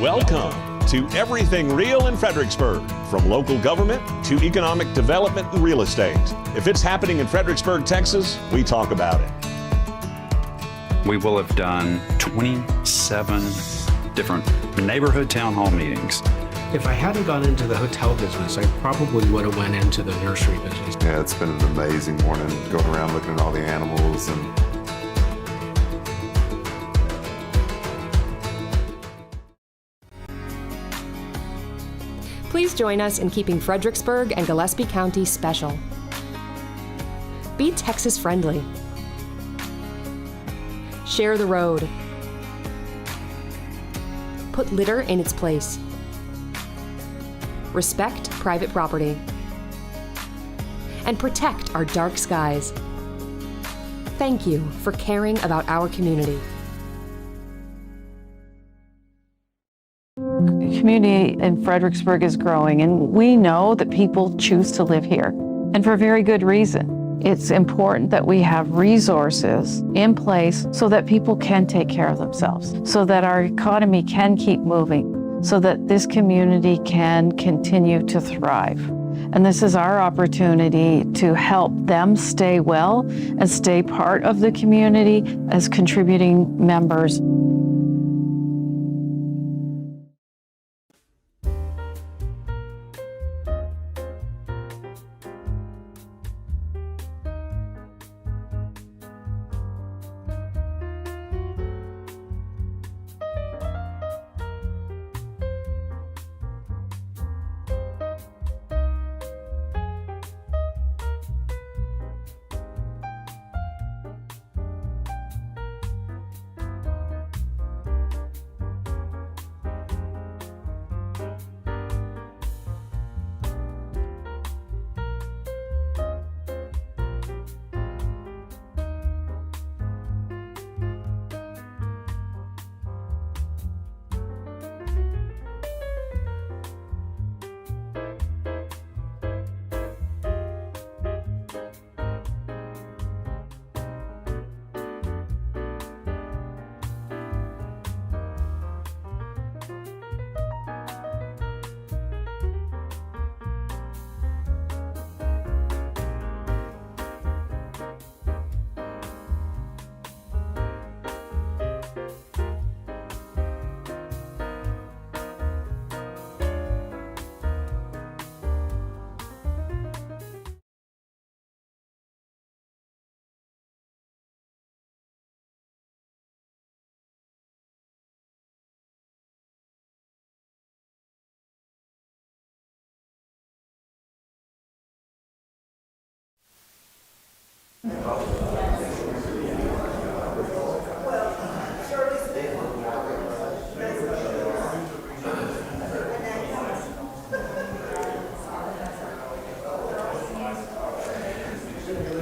Welcome to Everything Real in Fredericksburg, from local government to economic development and real estate. If it's happening in Fredericksburg, Texas, we talk about it. We will have done 27 different neighborhood town hall meetings. If I hadn't gone into the hotel business, I probably would have went into the nursery business. Yeah, it's been an amazing morning going around looking at all the animals and Please join us in keeping Fredericksburg and Gillespie County special. Be Texas friendly. Share the road. Put litter in its place. Respect private property. And protect our dark skies. Thank you for caring about our community. The community in Fredericksburg is growing, and we know that people choose to live here, and for very good reason. It's important that we have resources in place so that people can take care of themselves, so that our economy can keep moving, so that this community can continue to thrive. And this is our opportunity to help them stay well and stay part of the community as contributing members.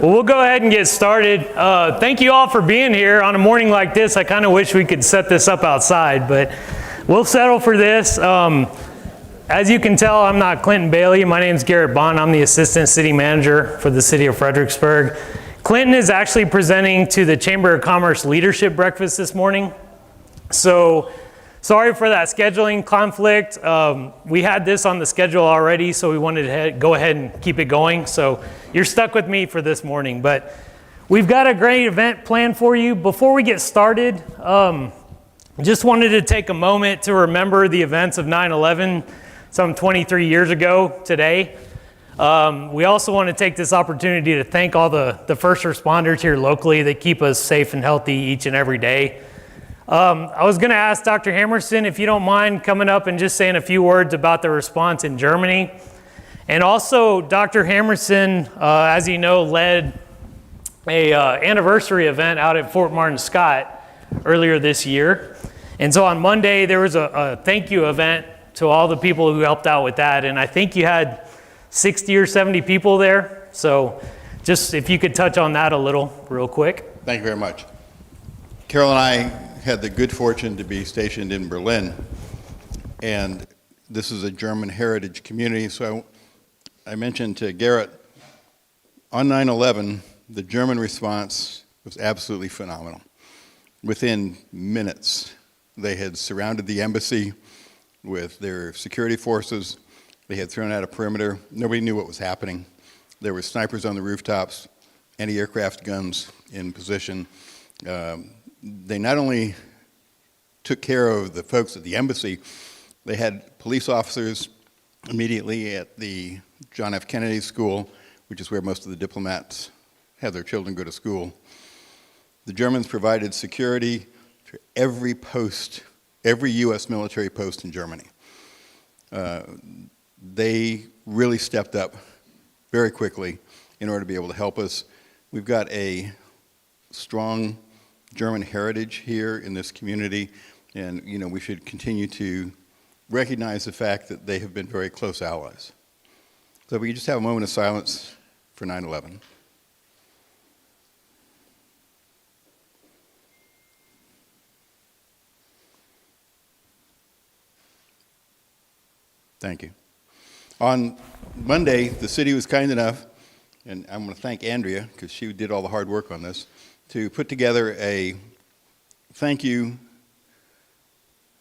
Well, we'll go ahead and get started. Thank you all for being here on a morning like this. I kind of wish we could set this up outside, but we'll settle for this. As you can tell, I'm not Clinton Bailey. My name is Garrett Bond. I'm the Assistant City Manager for the City of Fredericksburg. Clinton is actually presenting to the Chamber of Commerce Leadership Breakfast this morning. So sorry for that scheduling conflict. We had this on the schedule already, so we wanted to go ahead and keep it going. So you're stuck with me for this morning, but we've got a great event planned for you. Before we get started, just wanted to take a moment to remember the events of 9/11 some 23 years ago today. We also want to take this opportunity to thank all the first responders here locally that keep us safe and healthy each and every day. I was going to ask Dr. Hammerson if you don't mind coming up and just saying a few words about the response in Germany. And also, Dr. Hammerson, as you know, led a anniversary event out at Fort Martin Scott earlier this year. And so on Monday, there was a thank you event to all the people who helped out with that. And I think you had 60 or 70 people there. So just if you could touch on that a little real quick. Thank you very much. Carol and I had the good fortune to be stationed in Berlin. And this is a German heritage community. So I mentioned to Garrett, on 9/11, the German response was absolutely phenomenal. Within minutes, they had surrounded the embassy. with their security forces. They had thrown out a perimeter. Nobody knew what was happening. There were snipers on the rooftops, anti-aircraft guns in position. They not only took care of the folks at the embassy, they had police officers immediately at the John F. Kennedy School, which is where most of the diplomats have their children go to school. The Germans provided security to every post, every U.S. military post in Germany. They really stepped up very quickly in order to be able to help us. We've got a strong German heritage here in this community, and we should continue to recognize the fact that they have been very close allies. So if we could just have a moment of silence for 9/11. Thank you. On Monday, the city was kind enough, and I'm going to thank Andrea because she did all the hard work on this, to put together a thank you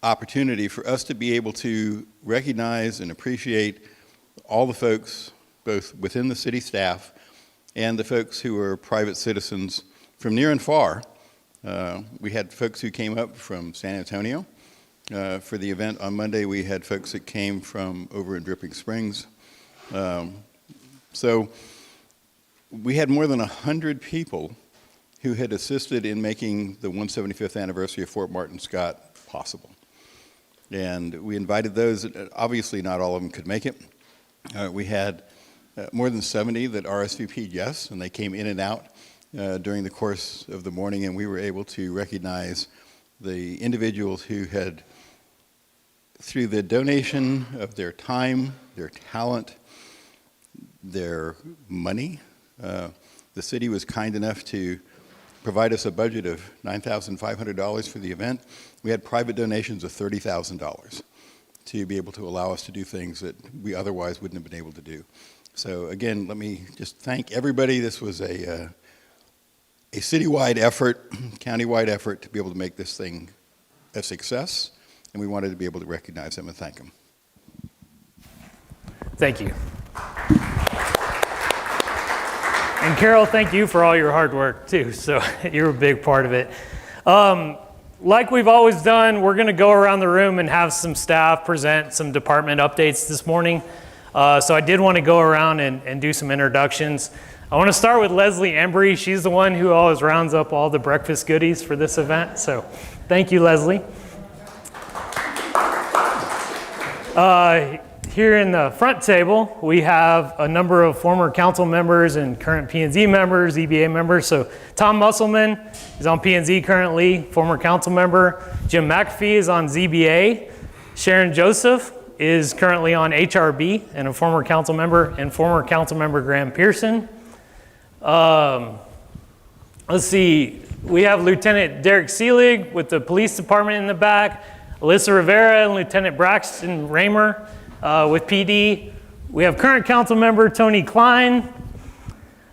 opportunity for us to be able to recognize and appreciate all the folks, both within the city staff and the folks who are private citizens from near and far. We had folks who came up from San Antonio. For the event on Monday, we had folks that came from over in Dripping Springs. So we had more than 100 people who had assisted in making the 175th anniversary of Fort Martin Scott possible. And we invited those, obviously not all of them could make it. We had more than 70 that RSVP'd yes, and they came in and out during the course of the morning, and we were able to recognize the individuals who had, through the donation of their time, their talent, their money, the city was kind enough to provide us a budget of $9,500 for the event. We had private donations of $30,000 to be able to allow us to do things that we otherwise wouldn't have been able to do. So again, let me just thank everybody. This was a citywide effort, countywide effort to be able to make this thing a success, and we wanted to be able to recognize them and thank them. Thank you. And Carol, thank you for all your hard work too. So you're a big part of it. Like we've always done, we're going to go around the room and have some staff present some department updates this morning. So I did want to go around and do some introductions. I want to start with Leslie Embry. She's the one who always rounds up all the breakfast goodies for this event. So thank you, Leslie. Here in the front table, we have a number of former council members and current P&Z members, EBA members. So Tom Musselman is on P&Z currently, former council member. Jim McAfee is on ZBA. Sharon Joseph is currently on HRB and a former council member, and former council member Graham Pearson. Let's see, we have Lieutenant Derek Seelig with the police department in the back, Alyssa Rivera and Lieutenant Braxton Raymer with PD. We have current council member Tony Klein,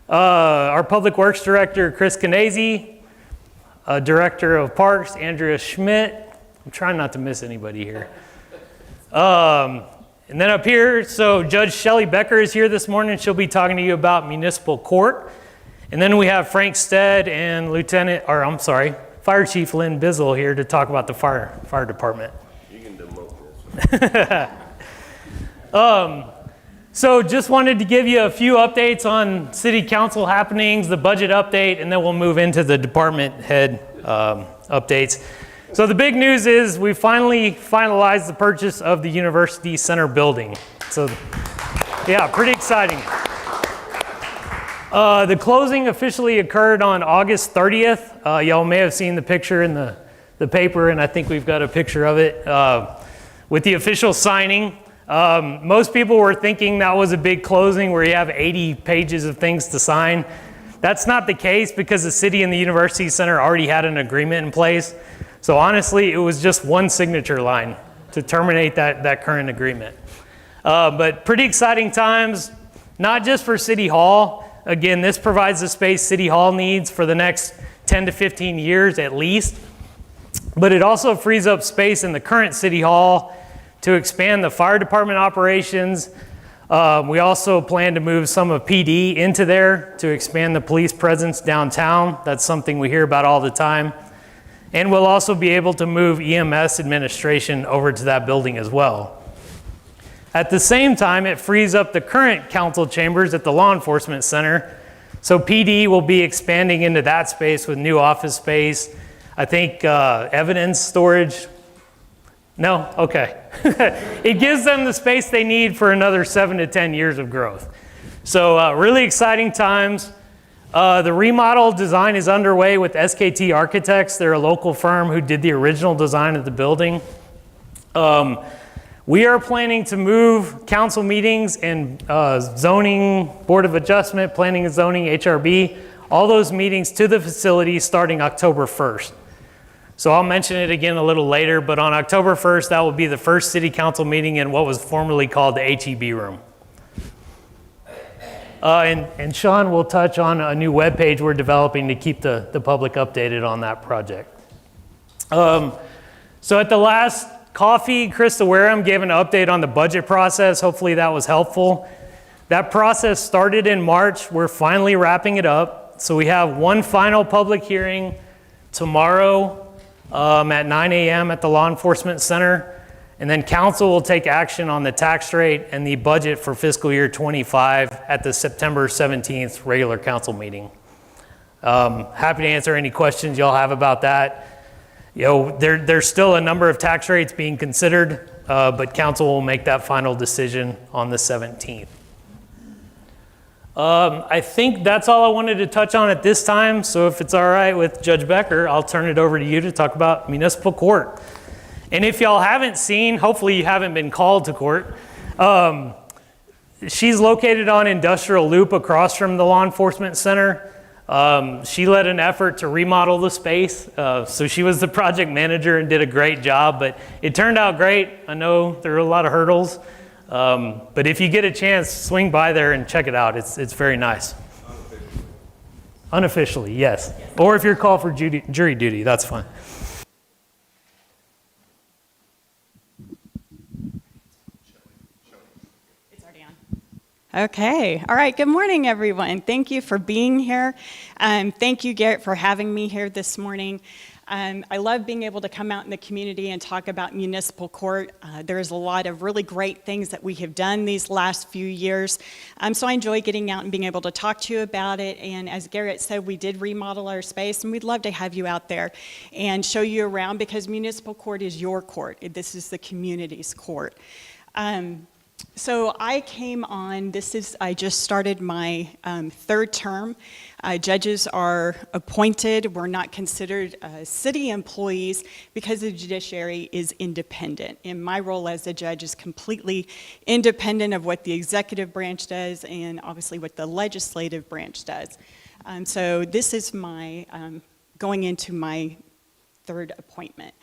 our public works director Chris Canese, director of parks Andrea Schmidt. I'm trying not to miss anybody here. And then up here, so Judge Shelley Becker is here this morning. She'll be talking to you about municipal court. And then we have Frank Stead and Fire Chief Lynn Bizzle here to talk about the fire department. You can demote this. So just wanted to give you a few updates on city council happenings, the budget update, and then we'll move into the department head updates. So the big news is we finally finalized the purchase of the University Center building. So yeah, pretty exciting. The closing officially occurred on August 30th. Y'all may have seen the picture in the paper, and I think we've got a picture of it with the official signing. Most people were thinking that was a big closing where you have 80 pages of things to sign. That's not the case because the city and the University Center already had an agreement in place. So honestly, it was just one signature line to terminate that current agreement. But pretty exciting times, not just for City Hall. Again, this provides the space City Hall needs for the next 10 to 15 years at least. But it also frees up space in the current City Hall to expand the fire department operations. We also plan to move some of PD into there to expand the police presence downtown. That's something we hear about all the time. And we'll also be able to move EMS administration over to that building as well. At the same time, it frees up the current council chambers at the Law Enforcement Center. So PD will be expanding into that space with new office space. I think evidence storage. No? Okay. It gives them the space they need for another 7 to 10 years of growth. So really exciting times. The remodel design is underway with SKT Architects. They're a local firm who did the original design of the building. We are planning to move council meetings and zoning, Board of Adjustment, Planning and Zoning, HRB, all those meetings to the facility starting October 1st. So I'll mention it again a little later, but on October 1st, that will be the first city council meeting in what was formerly called the HEB room. And Sean will touch on a new webpage we're developing to keep the public updated on that project. So at the last coffee, Krista Wareham gave an update on the budget process. Hopefully that was helpful. That process started in March. We're finally wrapping it up. So we have one final public hearing tomorrow at 9 a.m. at the Law Enforcement Center. And then council will take action on the tax rate and the budget for fiscal year 25 at the September 17th regular council meeting. Happy to answer any questions y'all have about that. You know, there's still a number of tax rates being considered, but council will make that final decision on the 17th. I think that's all I wanted to touch on at this time. So if it's all right with Judge Becker, I'll turn it over to you to talk about municipal court. And if y'all haven't seen, hopefully you haven't been called to court. She's located on Industrial Loop across from the Law Enforcement Center. She led an effort to remodel the space. So she was the project manager and did a great job, but it turned out great. I know there were a lot of hurdles, but if you get a chance, swing by there and check it out. It's very nice. Unofficially, yes. Or if you're called for jury duty, that's fine. Okay. All right. Good morning, everyone. Thank you for being here. Thank you, Garrett, for having me here this morning. I love being able to come out in the community and talk about municipal court. There's a lot of really great things that we have done these last few years. So I enjoy getting out and being able to talk to you about it. And as Garrett said, we did remodel our space, and we'd love to have you out there and show you around, because municipal court is your court. This is the community's court. So I came on, I just started my third term. Judges are appointed. We're not considered city employees because the judiciary is independent. And my role as a judge is completely independent of what the executive branch does and obviously what the legislative branch does. So this is my, going into my third appointment.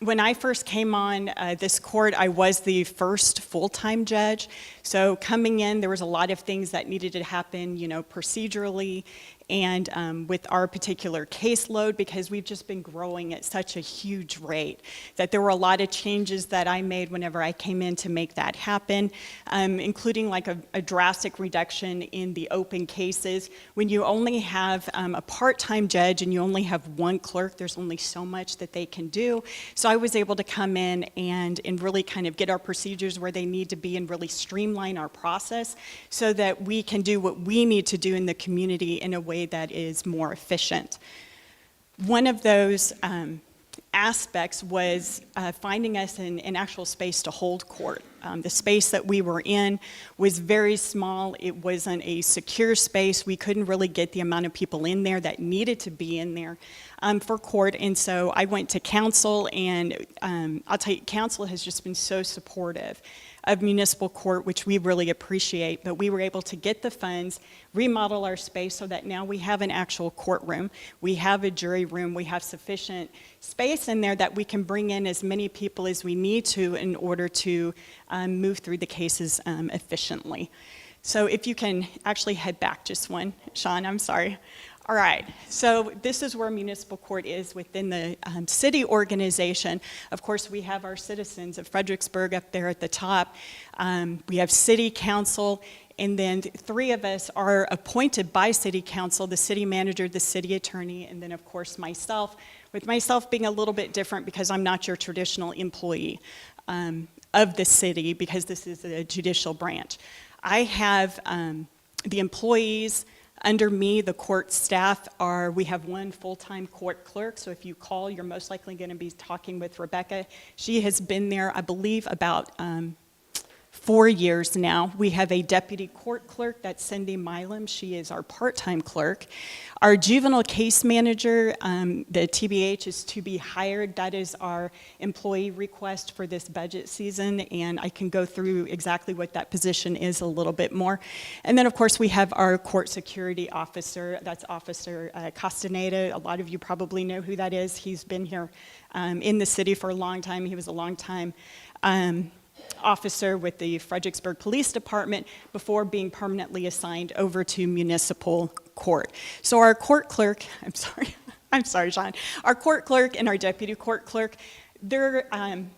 When I first came on this court, I was the first full-time judge. So coming in, there was a lot of things that needed to happen, you know, procedurally and with our particular caseload, because we've just been growing at such a huge rate that there were a lot of changes that I made whenever I came in to make that happen, including like a drastic reduction in the open cases. When you only have a part-time judge and you only have one clerk, there's only so much that they can do. So I was able to come in and really kind of get our procedures where they need to be and really streamline our process so that we can do what we need to do in the community in a way that is more efficient. One of those aspects was finding us an actual space to hold court. The space that we were in was very small. It wasn't a secure space. We couldn't really get the amount of people in there that needed to be in there for court. And so I went to council, and I'll tell you, council has just been so supportive of municipal court, which we really appreciate. But we were able to get the funds, remodel our space so that now we have an actual courtroom. We have a jury room. We have sufficient space in there that we can bring in as many people as we need to in order to move through the cases efficiently. So if you can actually head back just one, Sean, I'm sorry. All right, so this is where municipal court is within the city organization. Of course, we have our citizens of Fredericksburg up there at the top. We have city council, and then 3 of us are appointed by city council, the city manager, the city attorney, and then of course myself, with myself being a little bit different because I'm not your traditional employee of the city, because this is a judicial branch. I have the employees under me. The court staff we have 1 full-time court clerk, so if you call, you're most likely going to be talking with Rebecca. She has been there, I believe, about 4 years now. We have a deputy court clerk, that's Cindy Milam. She is our part-time clerk. Our juvenile case manager, the TBH, is to be hired. That is our employee request for this budget season, and I can go through exactly what that position is a little bit more. And then, of course, we have our court security officer. That's Officer Castaneda. A lot of you probably know who that is. He's been here in the city for a long time. He was a long time officer with the Fredericksburg Police Department before being permanently assigned over to municipal court. So our court clerk, I'm sorry, Sean. Our court clerk and our deputy court clerk, they're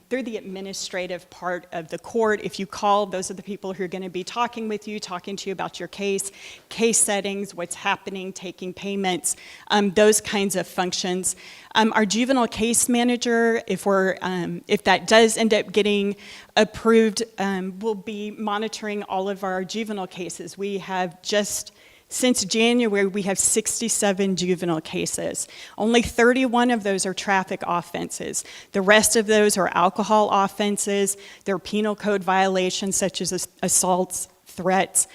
the administrative part of the court. If you call, those are the people who are going to be talking with you, talking to you about your case settings, what's happening, taking payments, those kinds of functions. Our juvenile case manager, if that does end up getting approved, will be monitoring all of our juvenile cases. We have since January, we have 67 juvenile cases. Only 31 of those are traffic offenses. The rest of those are alcohol offenses. They're penal code violations such as assaults, threats,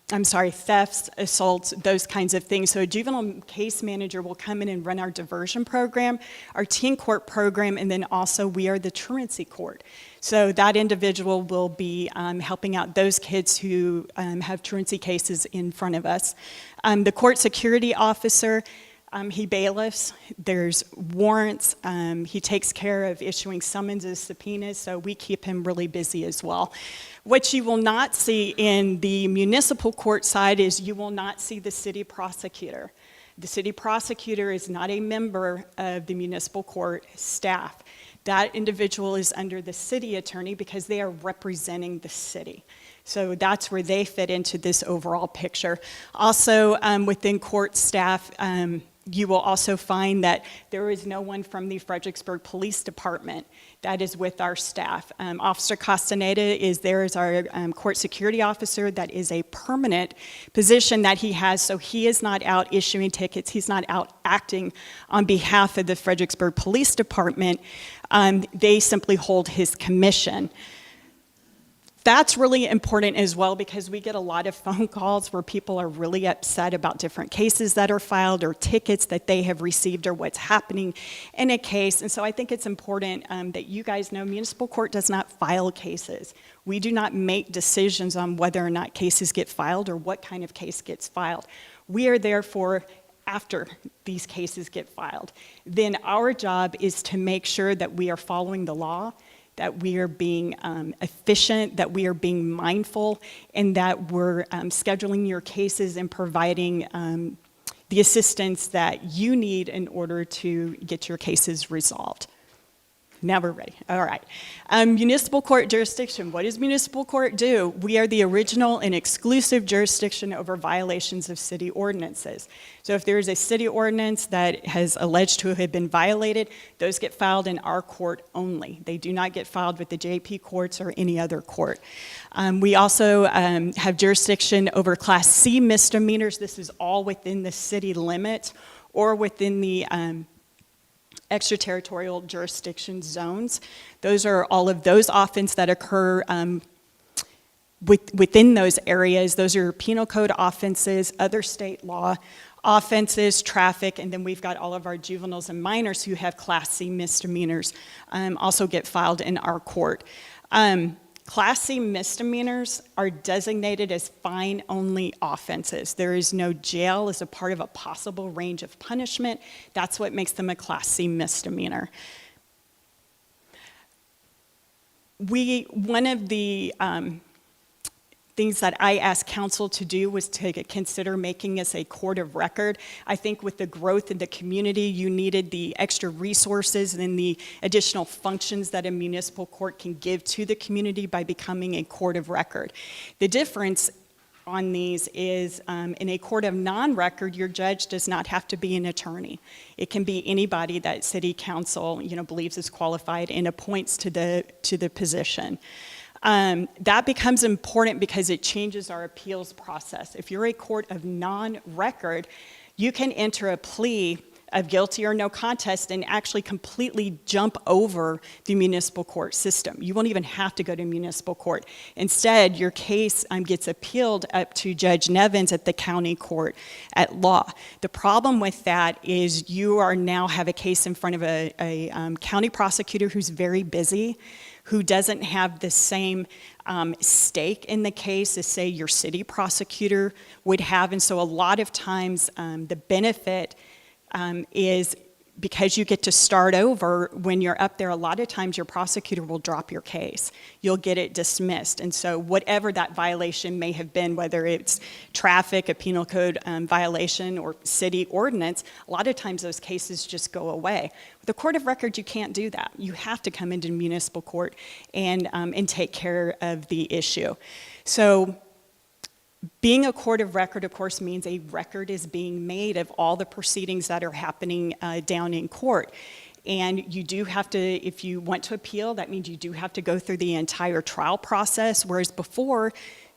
thefts, assaults, those kinds of things. So a juvenile case manager will come in and run our diversion program, our teen court program, and then also we are the truancy court. So that individual will be helping out those kids who have truancy cases in front of us. The court security officer, he bailiffs, there's warrants, he takes care of issuing summonses, subpoenas, so we keep him really busy as well. What you will not see in the municipal court side is you will not see the city prosecutor. The city prosecutor is not a member of the municipal court staff. That individual is under the city attorney because they are representing the city. So that's where they fit into this overall picture. Also, within court staff, you will also find that there is no one from the Fredericksburg Police Department that is with our staff. Officer Castaneda is there as our court security officer. That is a permanent position that he has, so he is not out issuing tickets. He's not out acting on behalf of the Fredericksburg Police Department. They simply hold his commission. That's really important as well because we get a lot of phone calls where people are really upset about different cases that are filed or tickets that they have received or what's happening in a case. And so I think it's important that you guys know municipal court does not file cases. We do not make decisions on whether or not cases get filed or what kind of case gets filed. We are there for after these cases get filed. Then our job is to make sure that we are following the law, that we are being efficient, that we are being mindful, and that we're scheduling your cases and providing the assistance that you need in order to get your cases resolved. Now we're ready. All right. Municipal court jurisdiction. What does municipal court do? We are the original and exclusive jurisdiction over violations of city ordinances. So if there is a city ordinance that has alleged to have been violated, those get filed in our court only. They do not get filed with the JP courts or any other court. We also have jurisdiction over Class C misdemeanors. This is all within the city limits or within the extraterritorial jurisdiction zones. Those are all of those offenses that occur within those areas. Those are penal code offenses, other state law offenses, traffic, and then we've got all of our juveniles and minors who have Class C misdemeanors also get filed in our court. Class C misdemeanors are designated as fine-only offenses. There is no jail as a part of a possible range of punishment. That's what makes them a Class C misdemeanor. One of the things that I asked council to do was to consider making us a court of record. I think with the growth in the community, you needed the extra resources and the additional functions that a municipal court can give to the community by becoming a court of record. The difference on these is in a court of non-record, your judge does not have to be an attorney. It can be anybody that city council, believes is qualified and appoints to the position. That becomes important because it changes our appeals process. If you're a court of non-record, you can enter a plea of guilty or no contest and actually completely jump over the municipal court system. You won't even have to go to municipal court. Instead, your case gets appealed up to Judge Nevins at the county court at law. The problem with that is you are now have a case in front of a county prosecutor who's very busy, who doesn't have the same stake in the case as, say, your city prosecutor would have. And so a lot of times the benefit is because you get to start over when you're up there, a lot of times your prosecutor will drop your case. You'll get it dismissed. And so whatever that violation may have been, whether it's traffic, a penal code violation, or city ordinance, a lot of times those cases just go away. With the court of record, you can't do that. You have to come into municipal court and take care of the issue. So being a court of record, of course, means a record is being made of all the proceedings that are happening down in court. And you do have to, if you want to appeal, that means you do have to go through the entire trial process, whereas before,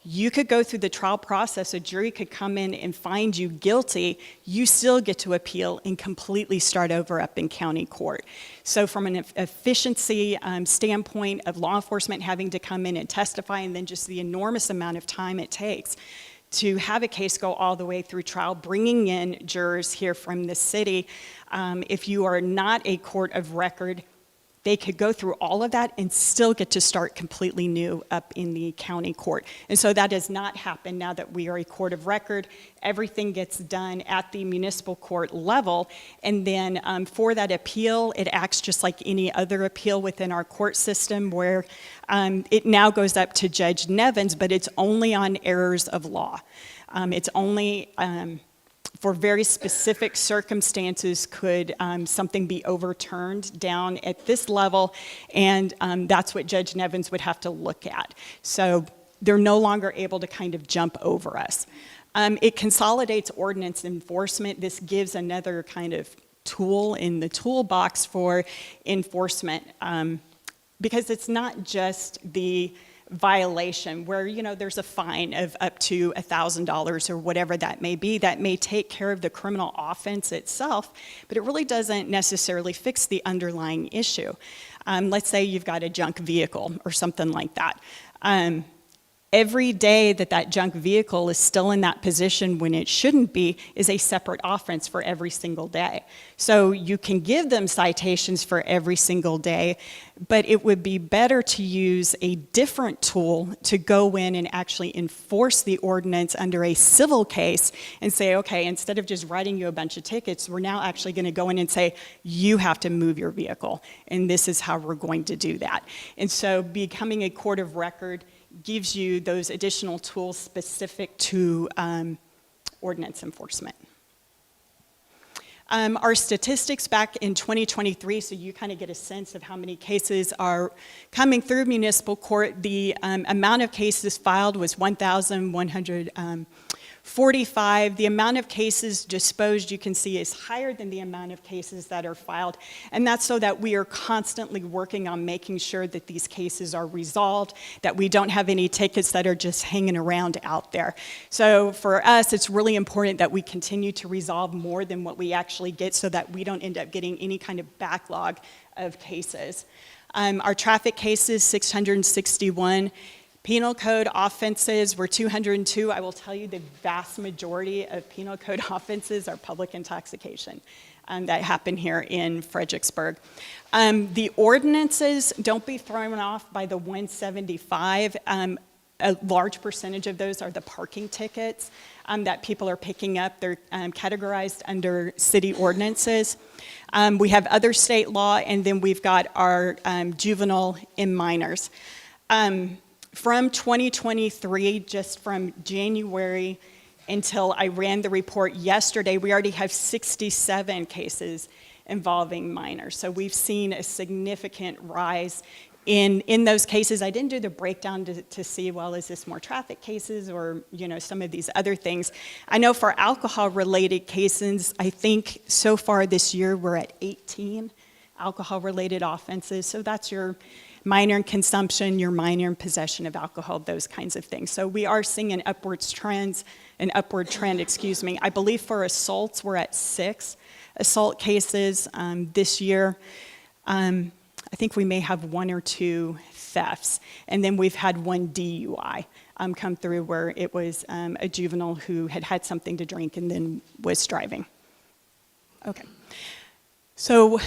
you could go through the trial process, a jury could come in and find you guilty, you still get to appeal and completely start over up in county court. So from an efficiency standpoint of law enforcement having to come in and testify, and then just the enormous amount of time it takes to have a case go all the way through trial, bringing in jurors here from the city, if you are not a court of record, they could go through all of that and still get to start completely new up in the county court. And so that does not happen now that we are a court of record. Everything gets done at the municipal court level. And then for that appeal, it acts just like any other appeal within our court system, where it now goes up to Judge Nevins, but it's only on errors of law. It's only for very specific circumstances could something be overturned down at this level, and that's what Judge Nevins would have to look at. So they're no longer able to kind of jump over us. It consolidates ordinance enforcement. This gives another kind of tool in the toolbox for enforcement, because it's not just the violation where, there's a fine of up to $1,000 or whatever that may be, that may take care of the criminal offense itself, but it really doesn't necessarily fix the underlying issue. Let's say you've got a junk vehicle or something like that. Every day that junk vehicle is still in that position when it shouldn't be is a separate offense for every single day. So you can give them citations for every single day, but it would be better to use a different tool to go in and actually enforce the ordinance under a civil case and say, okay, instead of just writing you a bunch of tickets, we're now actually going to go in and say, you have to move your vehicle, and this is how we're going to do that. And so becoming a court of record gives you those additional tools specific to ordinance enforcement. Our statistics back in 2023, so you kind of get a sense of how many cases are coming through municipal court. The amount of cases filed was 1,145. The amount of cases disposed, you can see, is higher than the amount of cases that are filed. And that's so that we are constantly working on making sure that these cases are resolved, that we don't have any tickets that are just hanging around out there. So for us, it's really important that we continue to resolve more than what we actually get, so that we don't end up getting any kind of backlog of cases. Our traffic cases, 661. Penal code offenses were 202. I will tell you the vast majority of penal code offenses are public intoxication that happen here in Fredericksburg. The ordinances, don't be thrown off by the 175. A large percentage of those are the parking tickets that people are picking up. They're categorized under city ordinances. We have other state law, and then we've got our juvenile and minors. From 2023, just from January until I ran the report yesterday, we already have 67 cases involving minors. So we've seen a significant rise in those cases. I didn't do the breakdown to see, well, is this more traffic cases or, some of these other things. I know for alcohol-related cases, I think so far this year we're at 18 alcohol-related offenses. So that's your minor in consumption, your minor in possession of alcohol, those kinds of things. So we are seeing an upward trend, I believe for assaults, we're at 6 assault cases this year. I think we may have 1 or 2 thefts. And then we've had 1 DUI come through where it was a juvenile who had something to drink and then was driving. Okay. So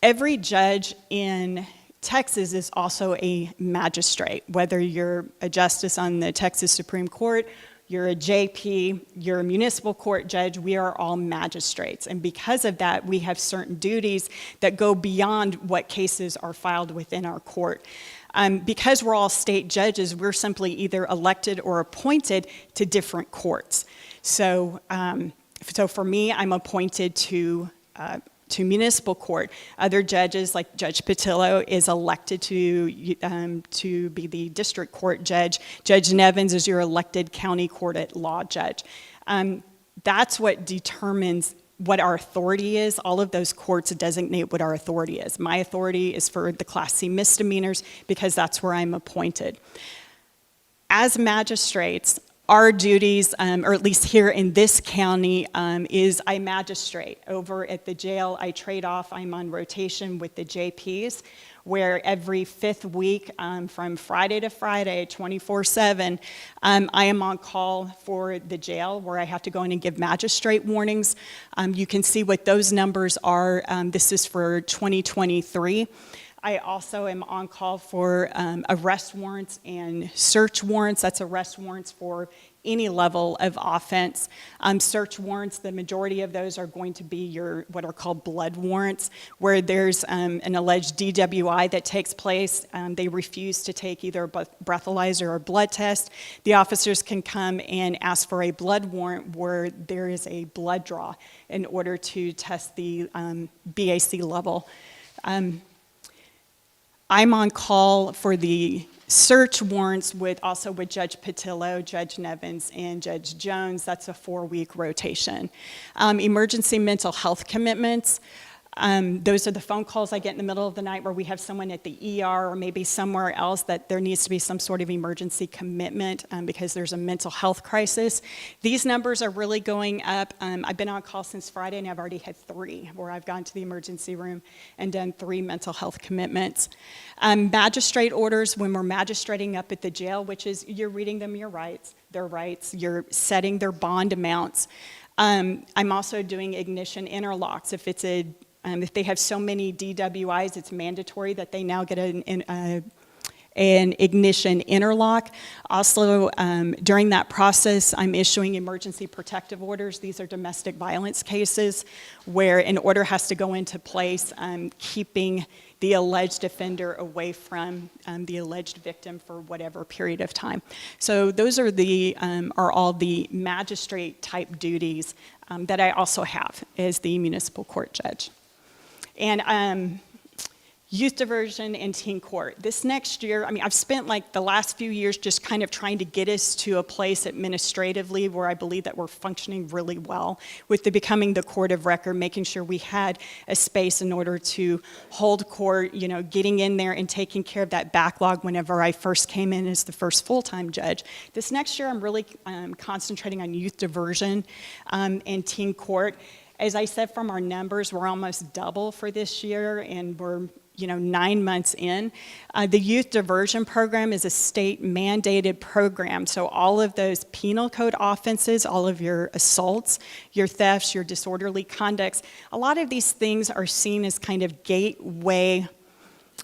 every judge in Texas is also a magistrate, whether you're a justice on the Texas Supreme Court, you're a JP, you're a municipal court judge, we are all magistrates. And because of that, we have certain duties that go beyond what cases are filed within our court. Because we're all state judges, we're simply either elected or appointed to different courts. So for me, I'm appointed to municipal court. Other judges, like Judge Patillo, is elected to be the district court judge. Judge Nevins is your elected county court at law judge. That's what determines what our authority is. All of those courts designate what our authority is. My authority is for the Class C misdemeanors because that's where I'm appointed. As magistrates, our duties, or at least here in this county, is I magistrate. Over at the jail, I trade off. I'm on rotation with the JPs, where every 5th week, from Friday to Friday, 24/7, I am on call for the jail, where I have to go in and give magistrate warnings. You can see what those numbers are. This is for 2023. I also am on call for arrest warrants and search warrants. That's arrest warrants for any level of offense. Search warrants, the majority of those are going to be your what are called blood warrants, where there's an alleged DWI that takes place. They refuse to take either a breathalyzer or blood test. The officers can come and ask for a blood warrant where there is a blood draw in order to test the BAC level. I'm on call for the search warrants also with Judge Patillo, Judge Nevins, and Judge Jones. That's a 4-week rotation. Emergency mental health commitments. Those are the phone calls I get in the middle of the night where we have someone at the ER or maybe somewhere else that there needs to be some sort of emergency commitment because there's a mental health crisis. These numbers are really going up. I've been on call since Friday and I've already had 3 where I've gone to the emergency room and done 3 mental health commitments. Magistrate orders, when we're magistrating up at the jail, which is you're reading them your rights, their rights, you're setting their bond amounts. I'm also doing ignition interlocks. If they have so many DWIs, it's mandatory that they now get an ignition interlock. Also, during that process, I'm issuing emergency protective orders. These are domestic violence cases where an order has to go into place, keeping the alleged offender away from the alleged victim for whatever period of time. So those are all the magistrate type duties that I also have as the municipal court judge. And youth diversion and teen court. This next year, I've spent like the last few years just kind of trying to get us to a place administratively where I believe that we're functioning really well with becoming the court of record, making sure we had a space in order to hold court, getting in there and taking care of that backlog whenever I first came in as the first full-time judge. This next year, I'm really concentrating on youth diversion and teen court. As I said, from our numbers, we're almost double for this year, and we're 9 months in. The youth diversion program is a state mandated program, so all of those penal code offenses, all of your assaults, your thefts, your disorderly conducts, a lot of these things are seen as kind of gateway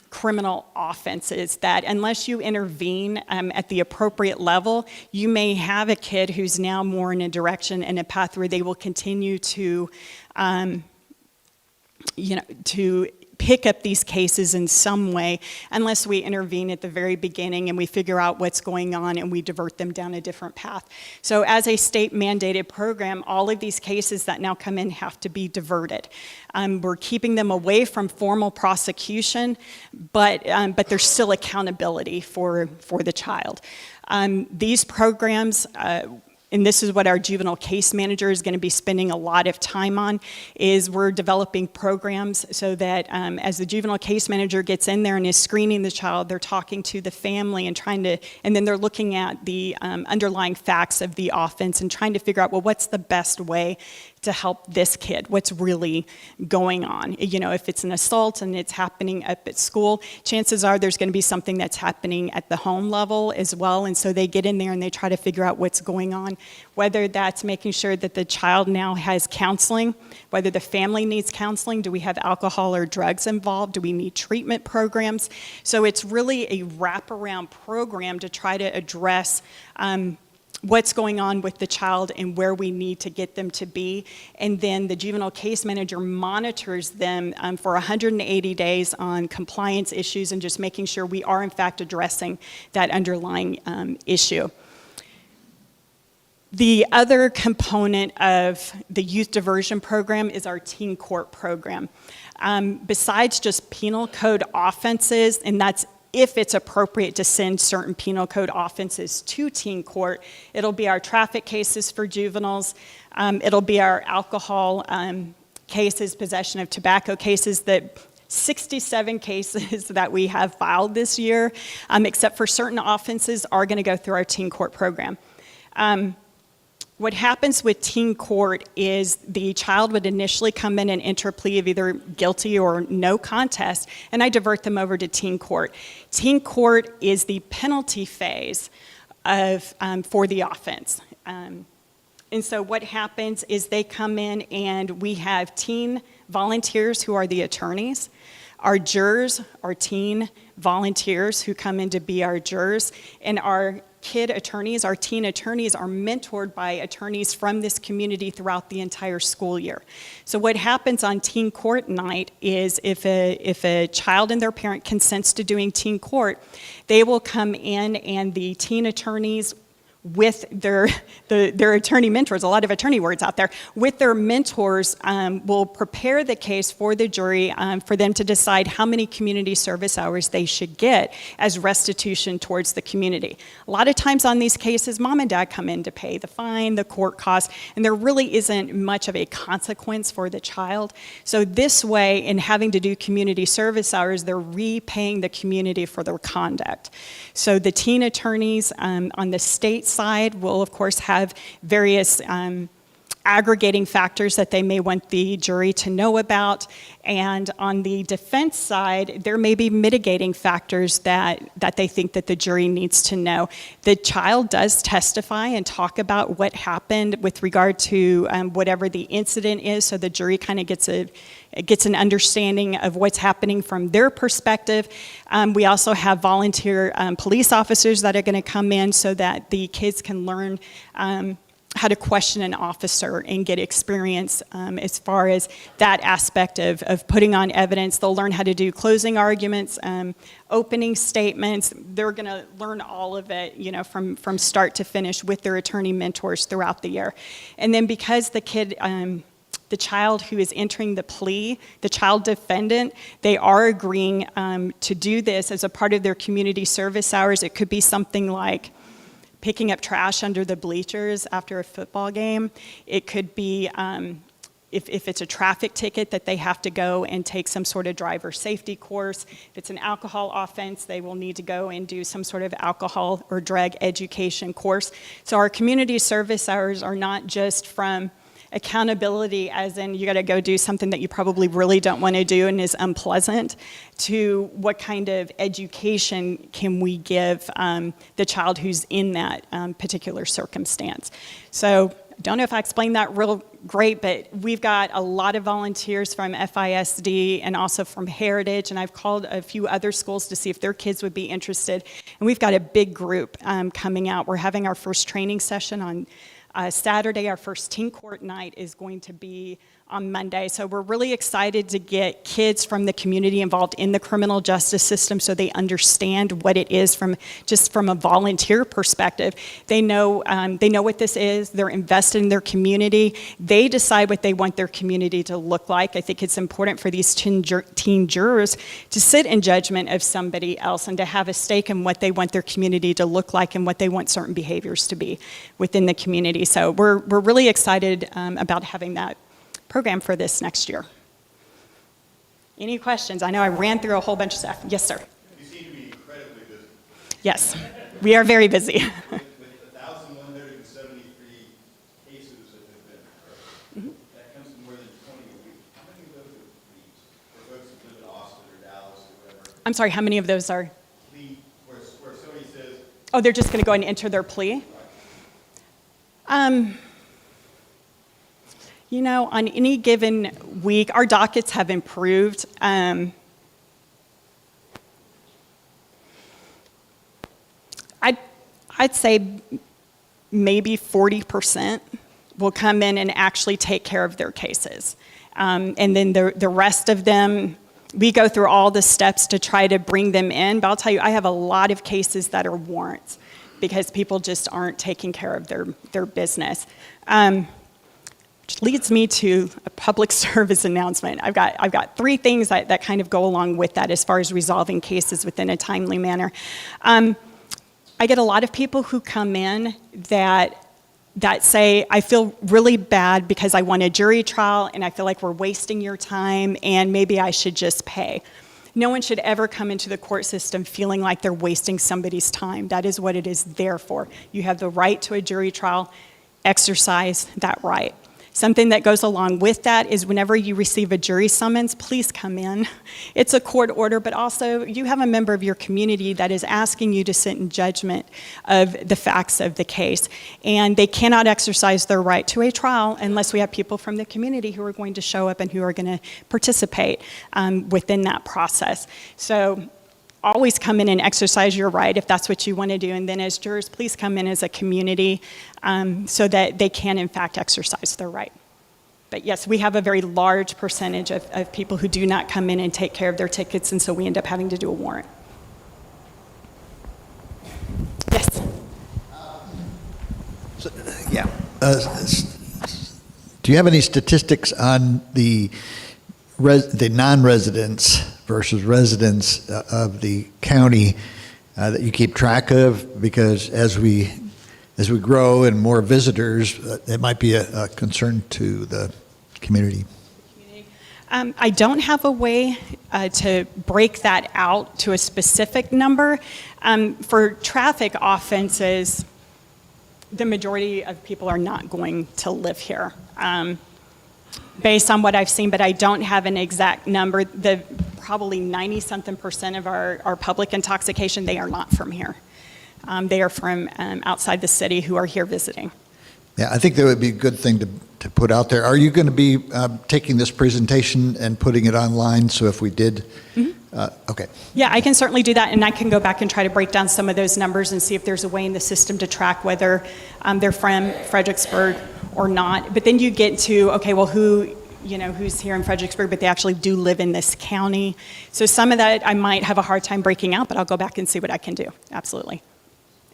criminal offenses that unless you intervene at the appropriate level, you may have a kid who's now more in a direction and a path where they will continue to pick up these cases in some way unless we intervene at the very beginning and we figure out what's going on and we divert them down a different path. So as a state mandated program, all of these cases that now come in have to be diverted. We're keeping them away from formal prosecution, but there's still accountability for the child. These programs, and this is what our juvenile case manager is going to be spending a lot of time on, is we're developing programs so that as the juvenile case manager gets in there and is screening the child, they're talking to the family and and then they're looking at the underlying facts of the offense and trying to figure out, well, what's the best way to help this kid, what's really going on. You know, if it's an assault and it's happening up at school, chances are there's going to be something that's happening at the home level as well, and so they get in there and they try to figure out what's going on, whether that's making sure that the child now has counseling, whether the family needs counseling, do we have alcohol or drugs involved, do we need treatment programs. So it's really a wraparound program to try to address what's going on with the child and where we need to get them to be. And then the juvenile case manager monitors them for 180 days on compliance issues and just making sure we are in fact addressing that underlying issue. The other component of the youth diversion program is our teen court program. Besides just penal code offenses, and that's if it's appropriate to send certain penal code offenses to teen court, it'll be our traffic cases for juveniles, it'll be our alcohol cases, possession of tobacco cases, that 67 cases that we have filed this year, except for certain offenses, are going to go through our teen court program. What happens with teen court is the child would initially come in and enter a plea of either guilty or no contest, and I divert them over to teen court. Teen court is the penalty phase of for the offense. And so what happens is they come in and we have teen volunteers who are the attorneys. Our jurors are teen volunteers who come in to be our jurors, and our kid attorneys, our teen attorneys, are mentored by attorneys from this community throughout the entire school year. So what happens on teen court night is if a child and their parent consents to doing teen court, they will come in and the teen attorneys with their attorney mentors, a lot of attorney words out there, with their mentors will prepare the case for the jury for them to decide how many community service hours they should get as restitution towards the community. A lot of times on these cases, mom and dad come in to pay the fine, the court costs, and there really isn't much of a consequence for the child. So this way, in having to do community service hours, they're repaying the community for their conduct. So the teen attorneys on the state side will, of course, have various aggregating factors that they may want the jury to know about. And on the defense side, there may be mitigating factors that they think that the jury needs to know. The child does testify and talk about what happened with regard to whatever the incident is, so the jury kind of gets an understanding of what's happening from their perspective. We also have volunteer police officers that are going to come in so that the kids can learn how to question an officer and get experience as far as that aspect of putting on evidence. They'll learn how to do closing arguments, opening statements. They're going to learn all of it, you know, from start to finish with their attorney mentors throughout the year. And then because the kid, the child who is entering the plea, the child defendant, they are agreeing to do this as a part of their community service hours. It could be something like picking up trash under the bleachers after a football game. It could be, if it's a traffic ticket, that they have to go and take some sort of driver safety course. If it's an alcohol offense, they will need to go and do some sort of alcohol or drug education course. So our community service hours are not just from accountability, as in you got to go do something that you probably really don't want to do and is unpleasant, to what kind of education can we give the child who's in that particular circumstance. So I don't know if I explained that real great, but we've got a lot of volunteers from FISD and also from Heritage, and I've called a few other schools to see if their kids would be interested. And we've got a big group coming out. We're having our first training session on Saturday. Our first teen court night is going to be on Monday. So we're really excited to get kids from the community involved in the criminal justice system so they understand what it is from a volunteer perspective. They know what this is. They're invested in their community. They decide what they want their community to look like. I think it's important for these teen jurors to sit in judgment of somebody else and to have a stake in what they want their community to look like and what they want certain behaviors to be within the community. So we're really excited about having that program for this next year. Any questions? I know I ran through a whole bunch of stuff. Yes, sir. You seem to be incredibly busy. Yes, we are very busy. With 1,173 cases that have been heard, that comes to more than 20 a week. How many of those are pleas for folks who live in Austin or Dallas or whatever? I'm sorry, how many of those are? Plea, where somebody says, Oh, they're just going to go ahead and enter their plea? You know, on any given week, our dockets have improved. I'd say maybe 40% will come in and actually take care of their cases. And then the rest of them, we go through all the steps to try to bring them in. But I'll tell you, I have a lot of cases that are warrants because people just aren't taking care of their business. Which leads me to a public service announcement. I've got 3 things that kind of go along with that as far as resolving cases within a timely manner. I get a lot of people who come in that say, I feel really bad because I want a jury trial and I feel like we're wasting your time and maybe I should just pay. No one should ever come into the court system feeling like they're wasting somebody's time. That is what it is there for. You have the right to a jury trial. Exercise that right. Something that goes along with that is whenever you receive a jury summons, please come in. It's a court order, but also you have a member of your community that is asking you to sit in judgment of the facts of the case. And they cannot exercise their right to a trial unless we have people from the community who are going to show up and who are going to participate within that process. So always come in and exercise your right if that's what you want to do. And then as jurors, please come in as a community so that they can, in fact, exercise their right. But yes, we have a very large percentage of people who do not come in and take care of their tickets, and so we end up having to do a warrant. Yes? Do you have any statistics on the non-residents versus residents of the county that you keep track of? Because as we grow and more visitors, it might be a concern to the community. I don't have a way to break that out to a specific number. For traffic offenses, the majority of people are not going to live here. Based on what I've seen, but I don't have an exact number. Probably 90-something% of our public intoxication, they are not from here. They are from outside the city who are here visiting. Yeah, I think that would be a good thing to put out there. Are you going to be taking this presentation and putting it online? So if we did, okay. Yeah, I can certainly do that, and I can go back and try to break down some of those numbers and see if there's a way in the system to track whether they're from Fredericksburg or not. But then you get to, okay, well, who's here in Fredericksburg, but they actually do live in this county. So some of that I might have a hard time breaking out, but I'll go back and see what I can do. Absolutely.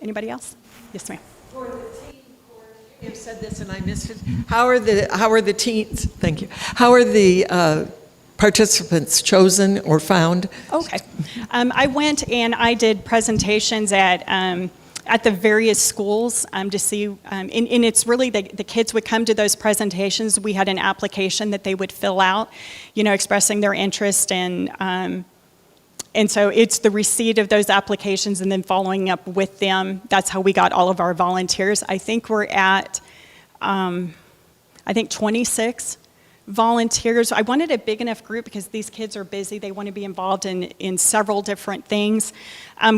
Anybody else? Yes, ma'am. For the teen court, you said this and I missed it. How are the teens? Thank you. How are the participants chosen or found? Okay. I went and I did presentations at the various schools to see, and it's really the kids would come to those presentations. We had an application that they would fill out, expressing their interest, and so it's the receipt of those applications and then following up with them. That's how we got all of our volunteers. I think we're at, 26 volunteers. I wanted a big enough group because these kids are busy. They want to be involved in several different things.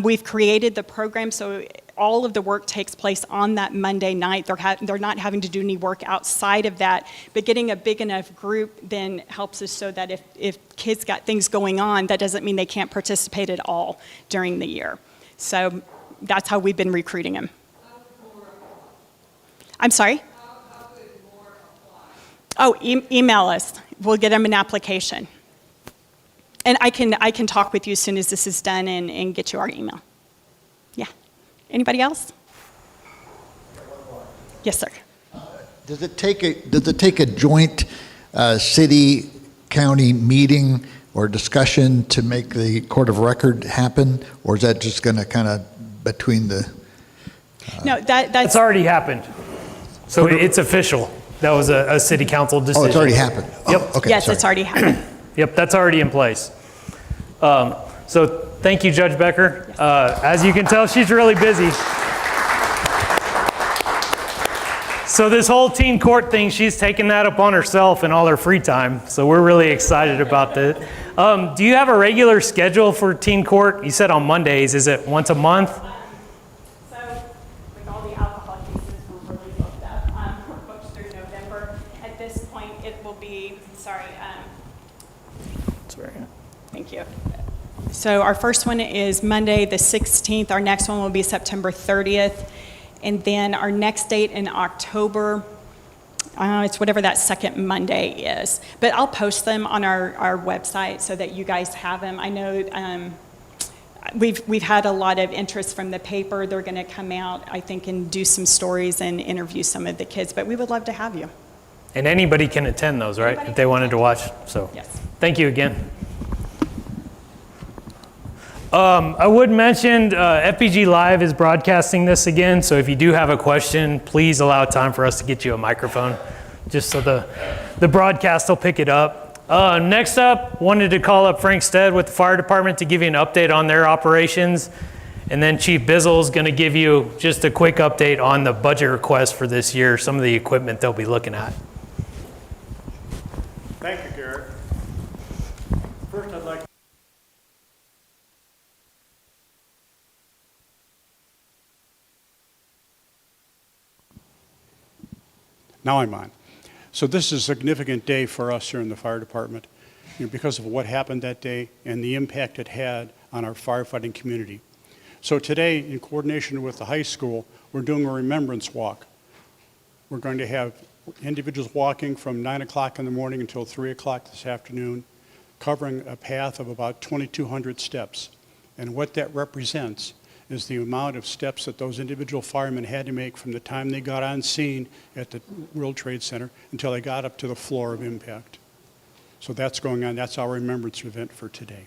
We've created the program so all of the work takes place on that Monday night. They're not having to do any work outside of that, but getting a big enough group then helps us so that if kids got things going on, that doesn't mean they can't participate at all during the year. So that's how we've been recruiting them. I'm sorry? Oh, email us. We'll get them an application. And I can talk with you as soon as this is done and get you our email. Yeah. Anybody else? Yes, sir. Does it take a joint city county meeting or discussion to make the court of record happen, or is that just going to kind of between the? No, that's already happened. So it's official. That was a city council decision. Oh, it's already happened. Yep. Oh, okay. yes, Sorry. it's already happened. Yep, that's already in place. So thank you, Judge Becker. As you can tell, she's really busy. So this whole teen court thing, she's taken that upon herself in all her free time. So we're really excited about that. Do you have a regular schedule for teen court? You said on Mondays. Is it once a month? So with all the alcohol cases, we're really booked up. We're booked through November. At this point, it will be, thank you. So our first one is Monday the 16th. Our next one will be September 30th. And then our next date in October, it's whatever that second Monday is. But I'll post them on our website so that you guys have them. I know we've had a lot of interest from the paper. They're going to come out, I think, and do some stories and interview some of the kids. But we would love to have you. And anybody can attend those, right? If they wanted to watch. So yes. Thank you again. I would mention Fbg.Live is broadcasting this again, so if you do have a question, please allow time for us to get you a microphone, just so the broadcast will pick it up. Next up, wanted to call up Frank Stead with the fire department to give you an update on their operations, and then Chief Bizzle is going to give you just a quick update on the budget request for this year, some of the equipment they'll be looking at. Thank you, Garrett. First, I'd like Now I'm on. So this is a significant day for us here in the fire department, because of what happened that day and the impact it had on our firefighting community. So today, in coordination with the high school, we're doing a remembrance walk. We're going to have individuals walking from 9 o'clock in the morning until 3 o'clock this afternoon, covering a path of about 2,200 steps. And what that represents is the amount of steps that those individual firemen had to make from the time they got on scene at the World Trade Center until they got up to the floor of impact. So that's going on. That's our remembrance event for today.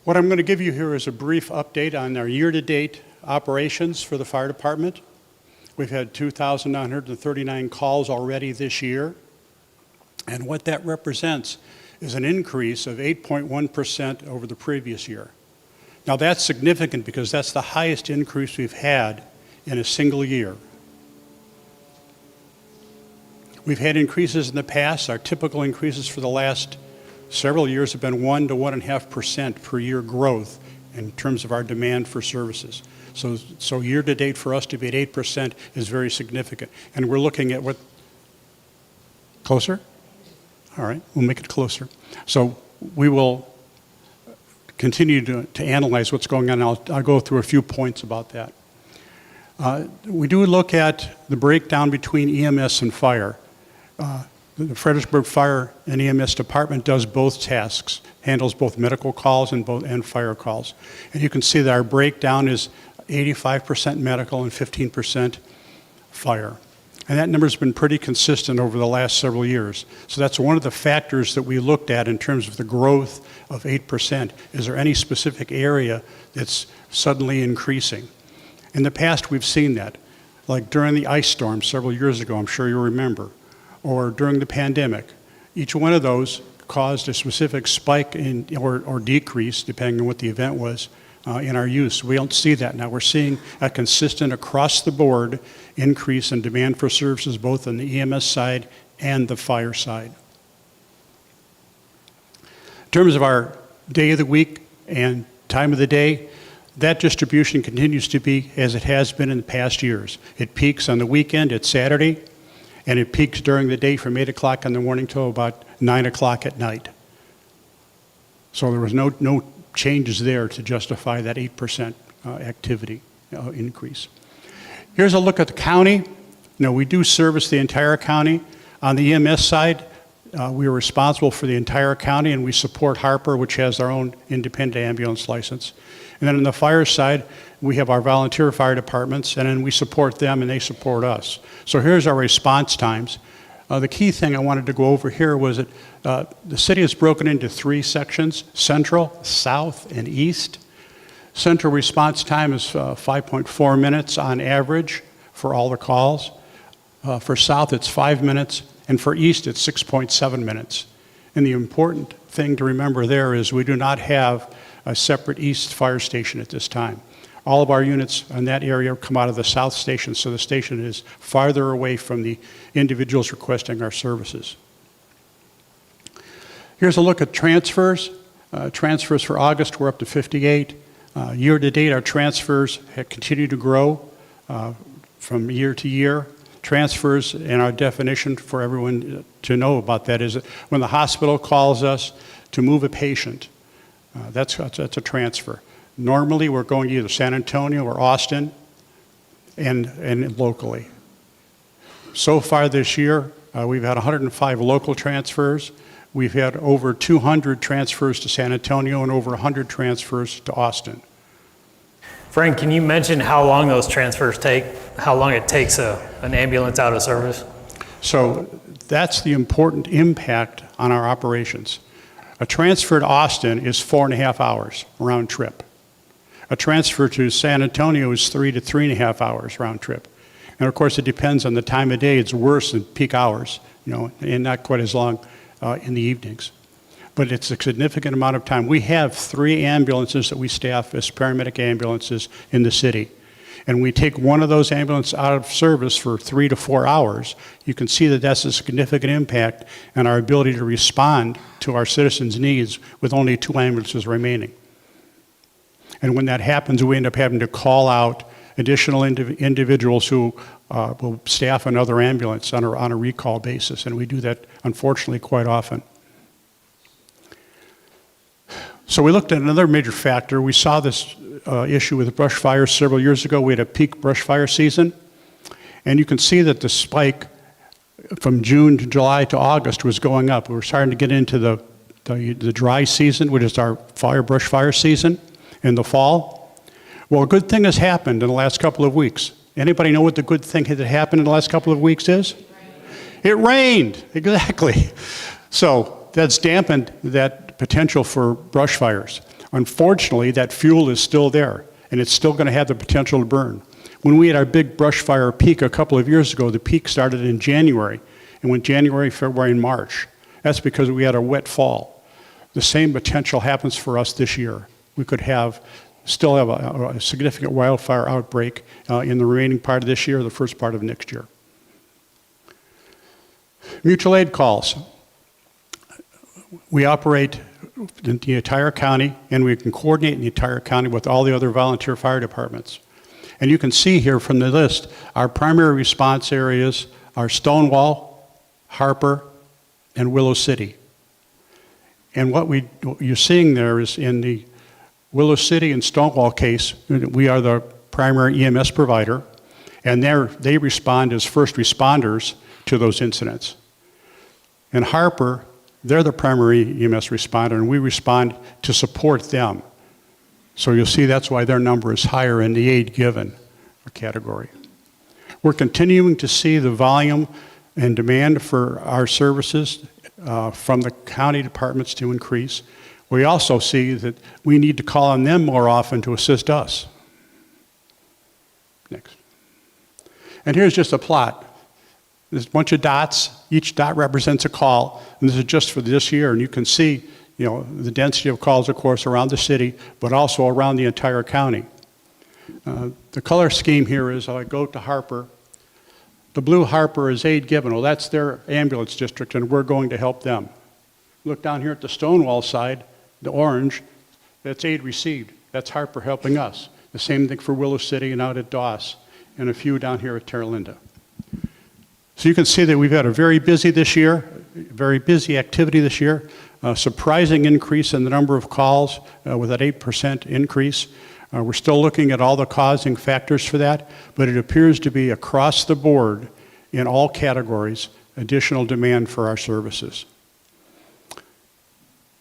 What I'm going to give you here is a brief update on our year-to-date operations for the fire department. We've had 2,939 calls already this year. And what that represents is an increase of 8.1% over the previous year. Now that's significant because that's the highest increase we've had in a single year. We've had increases in the past. Our typical increases for the last several years have been 1 to 1.5% per year growth in terms of our demand for services. So year to date for us to be at 8% is very significant. And we're looking at what, closer? All right, we'll make it closer. So we will continue to analyze what's going on. I'll go through a few points about that. We do look at the breakdown between EMS and fire. The Fredericksburg Fire and EMS Department does both tasks, handles both medical calls and fire calls. And you can see that our breakdown is 85% medical and 15% fire. And that number's been pretty consistent over the last several years. So that's one of the factors that we looked at in terms of the growth of 8%. Is there any specific area that's suddenly increasing? In the past, we've seen that. Like during the ice storm several years ago, I'm sure you remember, or during the pandemic. Each one of those caused a specific spike in, or decrease, depending on what the event was, in our use. We don't see that now. We're seeing a consistent across-the-board increase in demand for services both on the EMS side and the fire side. In terms of our day of the week and time of the day, that distribution continues to be as it has been in the past years. It peaks on the weekend at Saturday, and it peaks during the day from 8 o'clock in the morning till about 9 o'clock at night. So there was no changes there to justify that 8% activity increase. Here's a look at the county. Now, we do service the entire county. On the EMS side, we are responsible for the entire county, and we support Harper, which has their own independent ambulance license. And then on the fire side, we have our volunteer fire departments, and then we support them, and they support us. So here's our response times. The key thing I wanted to go over here was that the city is broken into 3 sections: central, south, and east. Central response time is 5.4 minutes on average for all the calls. For south, it's 5 minutes, and for east, it's 6.7 minutes. And the important thing to remember there is we do not have a separate east fire station at this time. All of our units in that area come out of the south station, so the station is farther away from the individuals requesting our services. Here's a look at transfers. Transfers for August were up to 58. Year to date, our transfers have continued to grow from year to year. Transfers, and our definition for everyone to know about that, is that when the hospital calls us to move a patient, that's a transfer. Normally, we're going to either San Antonio or Austin, and locally. So far this year, we've had 105 local transfers. We've had over 200 transfers to San Antonio and over 100 transfers to Austin. Frank, can you mention how long those transfers take? How long it takes an ambulance out of service? So that's the important impact on our operations. A transfer to Austin is 4.5 hours round trip. A transfer to San Antonio is 3 to 3.5 hours round trip. And of course, it depends on the time of day. It's worse in peak hours, and not quite as long in the evenings. But it's a significant amount of time. We have 3 ambulances that we staff as paramedic ambulances in the city. And we take one of those ambulances out of service for 3 to 4 hours. You can see that that's a significant impact on our ability to respond to our citizens' needs with only 2 ambulances remaining. And when that happens, we end up having to call out additional individuals who will staff another ambulance on a recall basis. And we do that, unfortunately, quite often. So we looked at another major factor. We saw this issue with brush fires several years ago. We had a peak brush fire season. And you can see that the spike from June to July to August was going up. We were starting to get into the dry season, which is our brush fire season in the fall. Well, a good thing has happened in the last couple of weeks. Anybody know what the good thing that happened in the last couple of weeks is? It rained, exactly. So that's dampened that potential for brush fires. Unfortunately, that fuel is still there, and it's still going to have the potential to burn. When we had our big brush fire peak a couple of years ago, the peak started in January, and went January, February, and March. That's because we had a wet fall. The same potential happens for us this year. We could still have a significant wildfire outbreak in the remaining part of this year or the first part of next year. Mutual aid calls. We operate in the entire county, and we can coordinate in the entire county with all the other volunteer fire departments. And you can see here from the list, our primary response areas are Stonewall, Harper, and Willow City. And what you're seeing there is in the Willow City and Stonewall case, we are the primary EMS provider, and they respond as first responders to those incidents. In Harper, they're the primary EMS responder, and we respond to support them. So you'll see that's why their number is higher in the aid given category. We're continuing to see the volume and demand for our services from the county departments to increase. We also see that we need to call on them more often to assist us. Next. And here's just a plot. There's a bunch of dots. Each dot represents a call, and this is just for this year. And you can see, the density of calls, of course, around the city, but also around the entire county. The color scheme here is I go to Harper. The blue Harper is aid given. Well, that's their ambulance district, and we're going to help them. Look down here at the Stonewall side, the orange, that's aid received. That's Harper helping us. The same thing for Willow City and out at Doss, and a few down here at Terra Linda. So you can see that we've had a very busy activity this year. A surprising increase in the number of calls with that 8% increase. We're still looking at all the causing factors for that, but it appears to be across the board in all categories additional demand for our services.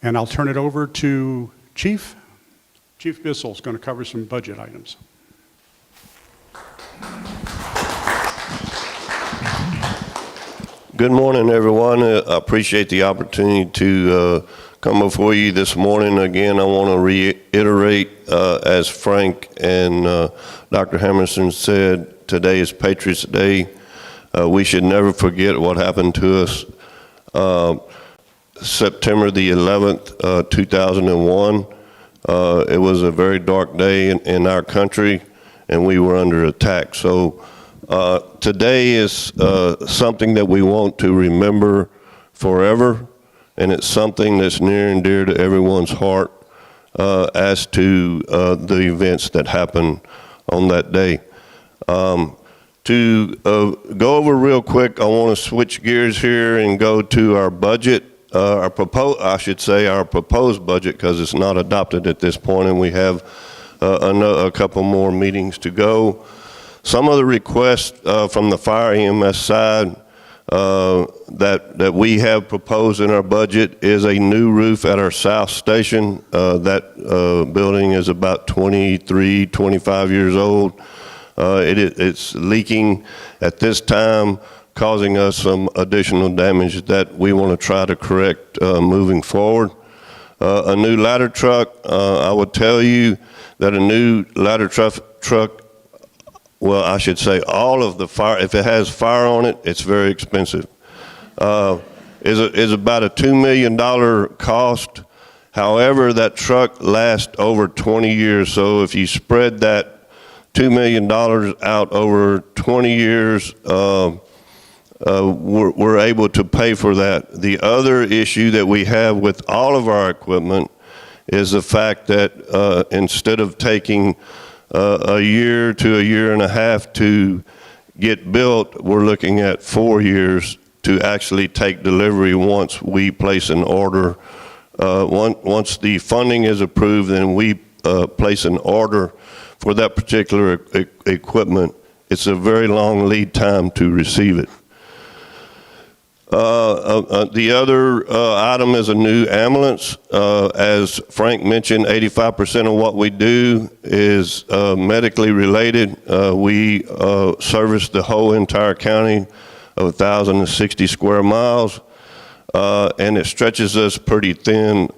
And I'll turn it over to Chief. Chief Bissell is going to cover some budget items. Good morning, everyone. I appreciate the opportunity to come before you this morning. Again, I want to reiterate, as Frank and Dr. Hammerson said, today is Patriots Day. We should never forget what happened to us September the 11th, 2001. It was a very dark day in our country, and we were under attack. So today is something that we want to remember forever, and it's something that's near and dear to everyone's heart as to the events that happened on that day. To go over real quick, I want to switch gears here and go to our budget, our proposed budget, because it's not adopted at this point, and we have a couple more meetings to go. Some of the requests from the fire EMS side that we have proposed in our budget is a new roof at our south station. That building is about 23, 25 years old. It's leaking at this time, causing us some additional damage that we want to try to correct moving forward. A new ladder truck, I would tell you that a new ladder truck, well, I should say all of the fire, if it has fire on it, it's very expensive. Is about a $2 million cost. However, that truck lasts over 20 years. So if you spread that $2 million out over 20 years, we're able to pay for that. The other issue that we have with all of our equipment is the fact that instead of taking a year to a year and a half to get built, we're looking at 4 years to actually take delivery once we place an order. Once the funding is approved, then we place an order for that particular equipment. It's a very long lead time to receive it. The other item is a new ambulance. As Frank mentioned, 85% of what we do is medically related. We service the whole entire county of 1,060 square miles, and it stretches us pretty thin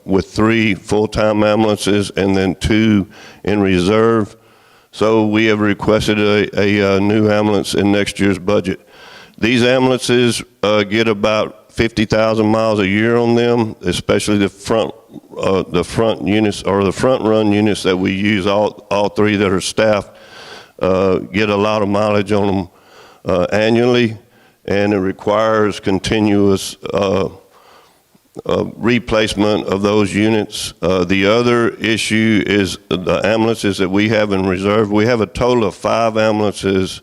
with 3 full-time ambulances and then 2 in reserve. So we have requested a new ambulance in next year's budget. These ambulances get about 50,000 miles a year on them, especially the front units or the front run units that we use. All 3 that are staffed get a lot of mileage on them annually, and it requires continuous replacement of those units. The other issue is the ambulances that we have in reserve. We have a total of 5 ambulances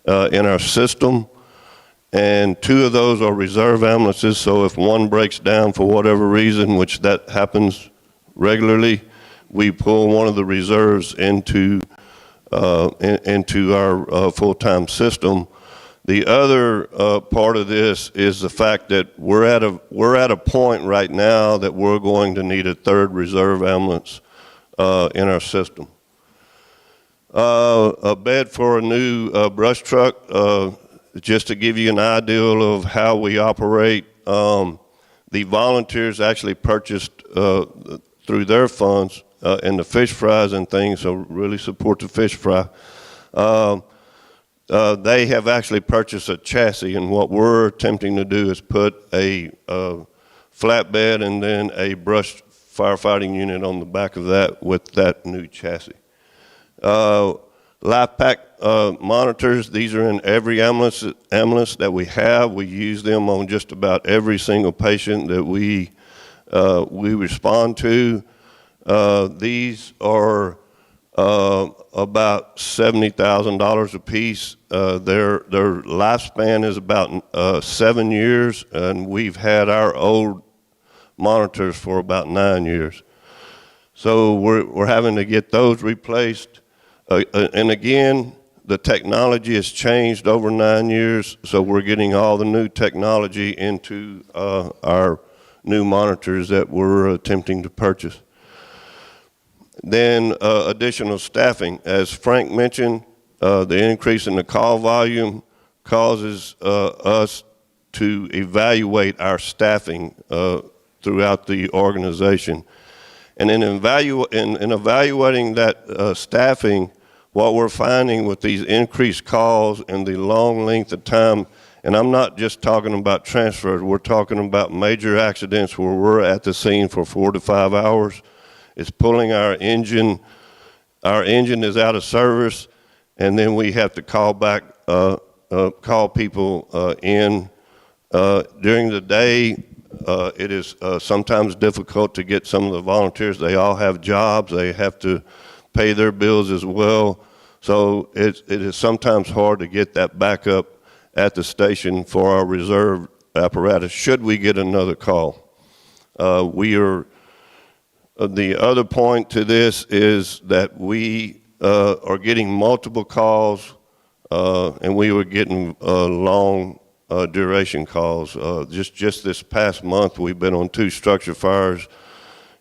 in our system, and 2 of those are reserve ambulances. So if one breaks down for whatever reason, which that happens regularly, we pull one of the reserves into our full-time system. The other part of this is the fact that we're at a point right now that we're going to need a 3rd reserve ambulance in our system. A bed for a new brush truck. Just to give you an idea of how we operate, the volunteers actually purchased through their funds and the fish fries and things, so really support the fish fry. They have actually purchased a chassis, and what we're attempting to do is put a flatbed and then a brush firefighting unit on the back of that with that new chassis. Life pack monitors, these are in every ambulance that we have. We use them on just about every single patient that we respond to. These are about $70,000 a piece. Their lifespan is about 7 years, and we've had our old monitors for about 9 years. So we're having to get those replaced. And again, the technology has changed over 9 years, so we're getting all the new technology into our new monitors that we're attempting to purchase. Then additional staffing. As Frank mentioned, the increase in the call volume causes us to evaluate our staffing throughout the organization. And in evaluating that staffing, what we're finding with these increased calls and the long length of time, and I'm not just talking about transfers, we're talking about major accidents where we're at the scene for 4 to 5 hours. It's pulling our engine is out of service, and then we have to call back, call people in. During the day, it is sometimes difficult to get some of the volunteers. They all have jobs. They have to pay their bills as well. So it is sometimes hard to get that backup at the station for our reserve apparatus should we get another call. The other point to this is that we are getting multiple calls, and we were getting long duration calls. Just this past month, we've been on 2 structure fires,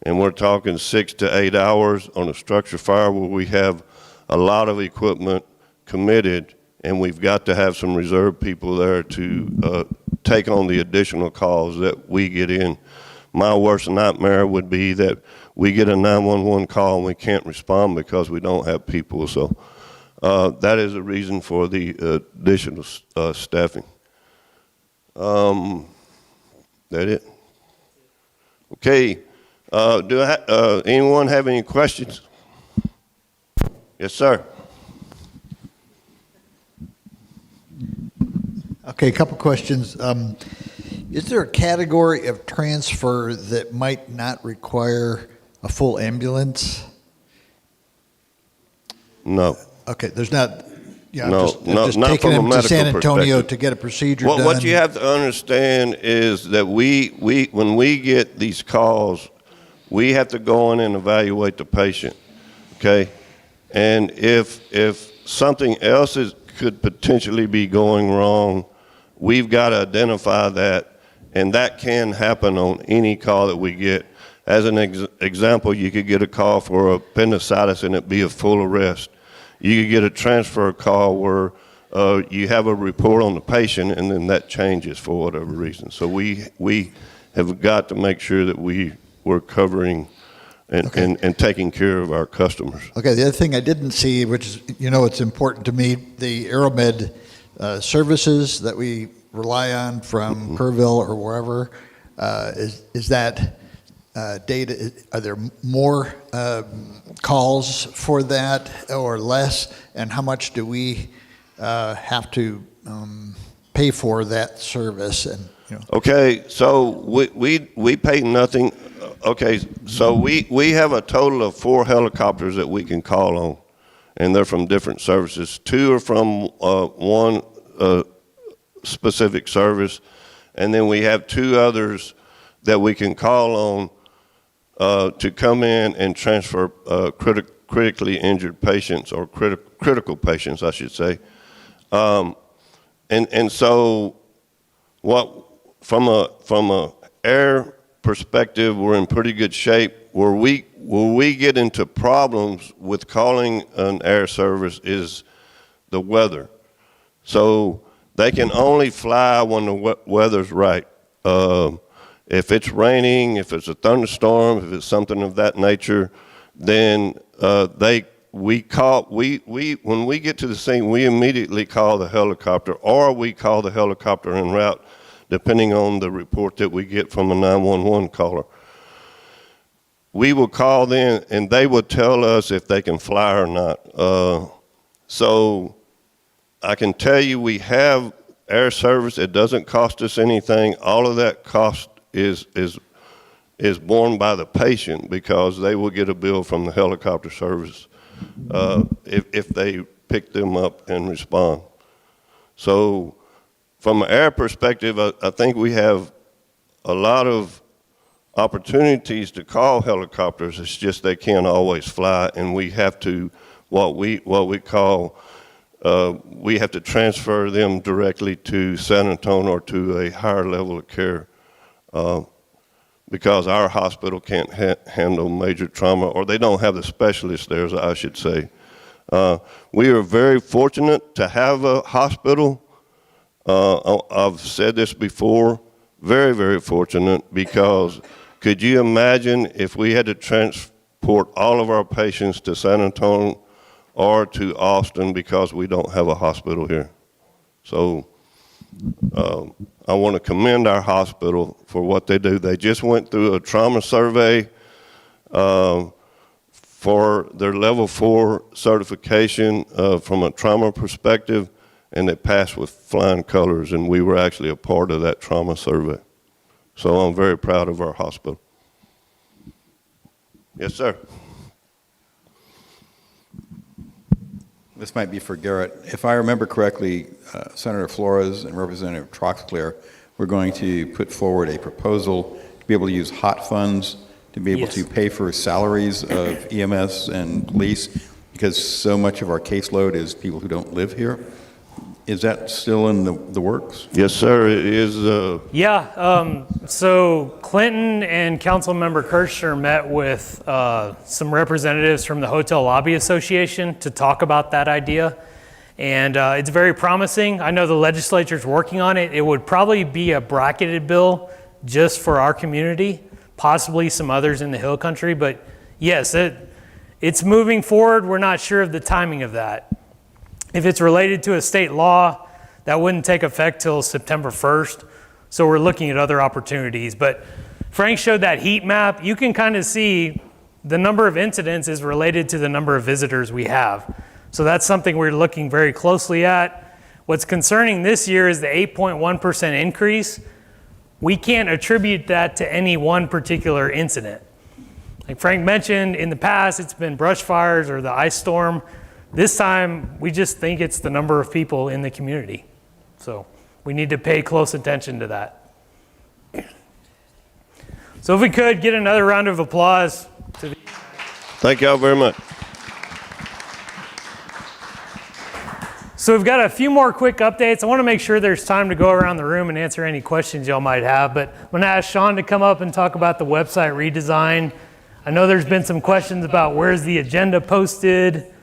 and we're talking 6 to 8 hours on a structure fire where we have a lot of equipment committed, and we've got to have some reserve people there to take on the additional calls that we get in. My worst nightmare would be that we get a 911 call and we can't respond because we don't have people. So that is a reason for the additional staffing. That it? Okay. Anyone have any questions? Yes, sir. Okay, a couple questions. Is there a category of transfer that might not require a full ambulance? No. Okay, there's not. Yeah, no, just not taking from a them to medical San Antonio perspective. to get a procedure done. What you have to understand is that when we get these calls, we have to go in and evaluate the patient, okay? And if something else could potentially be going wrong, we've got to identify that, and that can happen on any call that we get. As an example, you could get a call for appendicitis and it be a full arrest. You could get a transfer call where you have a report on the patient and then that changes for whatever reason. So we have got to make sure that we're covering and taking care of our customers. Okay, the other thing I didn't see, which is, it's important to me, the AeroMed services that we rely on from Kerrville or wherever, is that data, are there more calls for that or less? And how much do we have to pay for that service? And Okay, so we pay nothing. Okay, so we have a total of 4 helicopters that we can call on, and they're from different services. 2 are from one specific service, and then we have 2 others that we can call on to come in and transfer critically injured patients, or critical patients, I should say. And so from a air perspective, we're in pretty good shape. Where we get into problems with calling an air service is the weather. So they can only fly when the weather's right. If it's raining, if it's a thunderstorm, if it's something of that nature, then when we get to the scene, we immediately call the helicopter, or we call the helicopter en route, depending on the report that we get from a 911 caller. We will call them, and they will tell us if they can fly or not. So I can tell you we have air service. It doesn't cost us anything. All of that cost is borne by the patient, because they will get a bill from the helicopter service if they pick them up and respond. So from an air perspective, I think we have a lot of opportunities to call helicopters. It's just they can't always fly, and we have to what we call we have to transfer them directly to San Antonio or to a higher level of care because our hospital can't handle major trauma, or they don't have the specialists there, I should say. We are very fortunate to have a hospital. I've said this before, very, very fortunate, because could you imagine if we had to transport all of our patients to San Antonio or to Austin because we don't have a hospital here? So I want to commend our hospital for what they do. They just went through a trauma survey for their level 4 certification from a trauma perspective, and they passed with flying colors, and we were actually a part of that trauma survey. So I'm very proud of our hospital. Yes, sir. This might be for Garrett. If I remember correctly, Senator Flores and Representative Troxclair were going to put forward a proposal to be able to use hot funds to be able to pay for salaries of EMS and police, because so much of our caseload is people who don't live here. Is that still in the works? Yes, sir, it is. So Clinton and Councilmember Kirchner met with some representatives from the Hotel Lobby Association to talk about that idea. And it's very promising. I know the legislature's working on it. It would probably be a bracketed bill just for our community, possibly some others in the Hill Country. But yes, it's moving forward. We're not sure of the timing of that. If it's related to a state law, that wouldn't take effect till September 1st. So we're looking at other opportunities. But Frank showed that heat map. You can kind of see the number of incidents is related to the number of visitors we have. So that's something we're looking very closely at. What's concerning this year is the 8.1% increase. We can't attribute that to any one particular incident. Like Frank mentioned, in the past, it's been brush fires or the ice storm. This time, we just think it's the number of people in the community. So we need to pay close attention to that. So if we could get another round of applause. Thank y'all very much. So we've got a few more quick updates. I want to make sure there's time to go around the room and answer any questions y'all might have. But I'm going to ask Sean to come up and talk about the website redesign. I know there's been some questions about where's the agenda posted,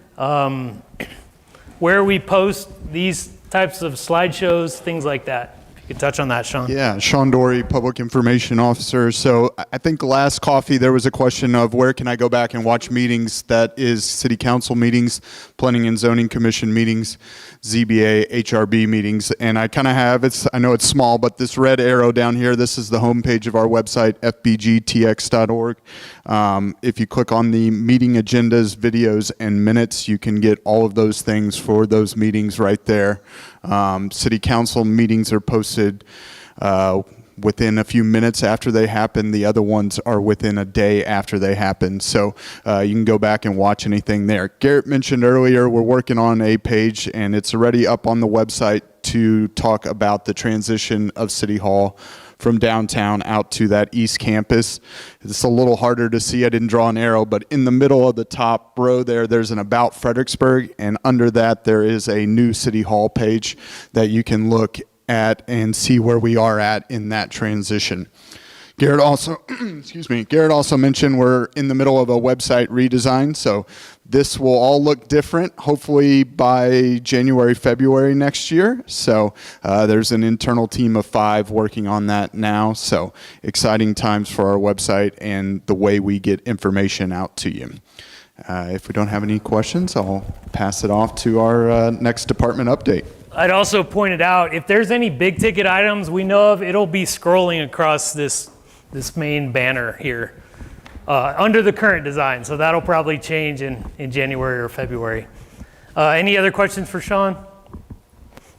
where we post these types of slideshows, things like that. If you could touch on that, Sean. Yeah, Sean Dory, Public Information Officer. So I think last coffee there was a question of where can I go back and watch meetings? That is City Council meetings, Planning and Zoning Commission meetings, ZBA, HRB meetings. And I kind of have, I know it's small, but this red arrow down here, this is the homepage of our website, Fbg.Tx.org. If you click on the meeting agendas, videos, and minutes, you can get all of those things for those meetings right there. City Council meetings are posted within a few minutes after they happen. The other ones are within a day after they happen. So you can go back and watch anything there. Garrett mentioned earlier, we're working on a page, and it's already up on the website to talk about the transition of City Hall from downtown out to that east campus. It's a little harder to see. I didn't draw an arrow, but in the middle of the top row there's an About Fredericksburg, and under that there is a new City Hall page that you can look at and see where we are at in that transition. Garrett also, Garrett also mentioned we're in the middle of a website redesign, so this will all look different, hopefully by January, February next year. So there's an internal team of 5 working on that now, so exciting times for our website and the way we get information out to you. If we don't have any questions, I'll pass it off to our next department update. I'd also pointed out, if there's any big ticket items we know of, it'll be scrolling across this main banner here under the current design. So that'll probably change in January or February. Any other questions for Sean?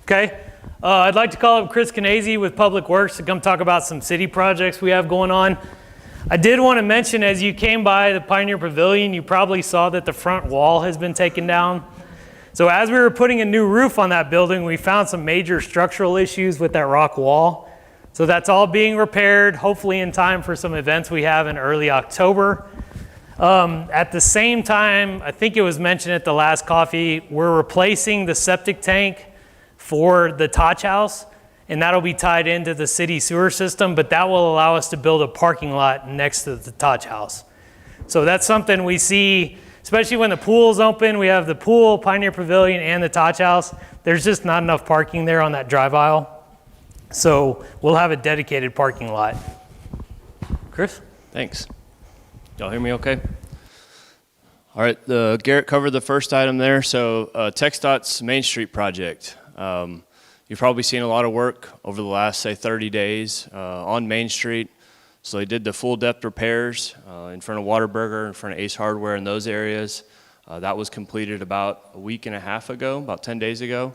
Okay. I'd like to call up Chris Canese with Public Works to come talk about some city projects we have going on. I did want to mention, as you came by the Pioneer Pavilion, you probably saw that the front wall has been taken down. So as we were putting a new roof on that building, we found some major structural issues with that rock wall. So that's all being repaired, hopefully in time for some events we have in early October. At the same time, I think it was mentioned at the last coffee, we're replacing the septic tank for the Totch House, and that'll be tied into the city sewer system, but that will allow us to build a parking lot next to the Totch House. So that's something we see, especially when the pool's open. We have the pool, Pioneer Pavilion, and the Totch House. There's just not enough parking there on that drive aisle. So we'll have a dedicated parking lot. Chris? Thanks. Y'all hear me okay? All right, Garrett covered the first item there. So TxDOT's Main Street project. You've probably seen a lot of work over the last, say, 30 days on Main Street. So they did the full depth repairs in front of Whataburger, in front of Ace Hardware, in those areas. That was completed about a week and a half ago, about 10 days ago.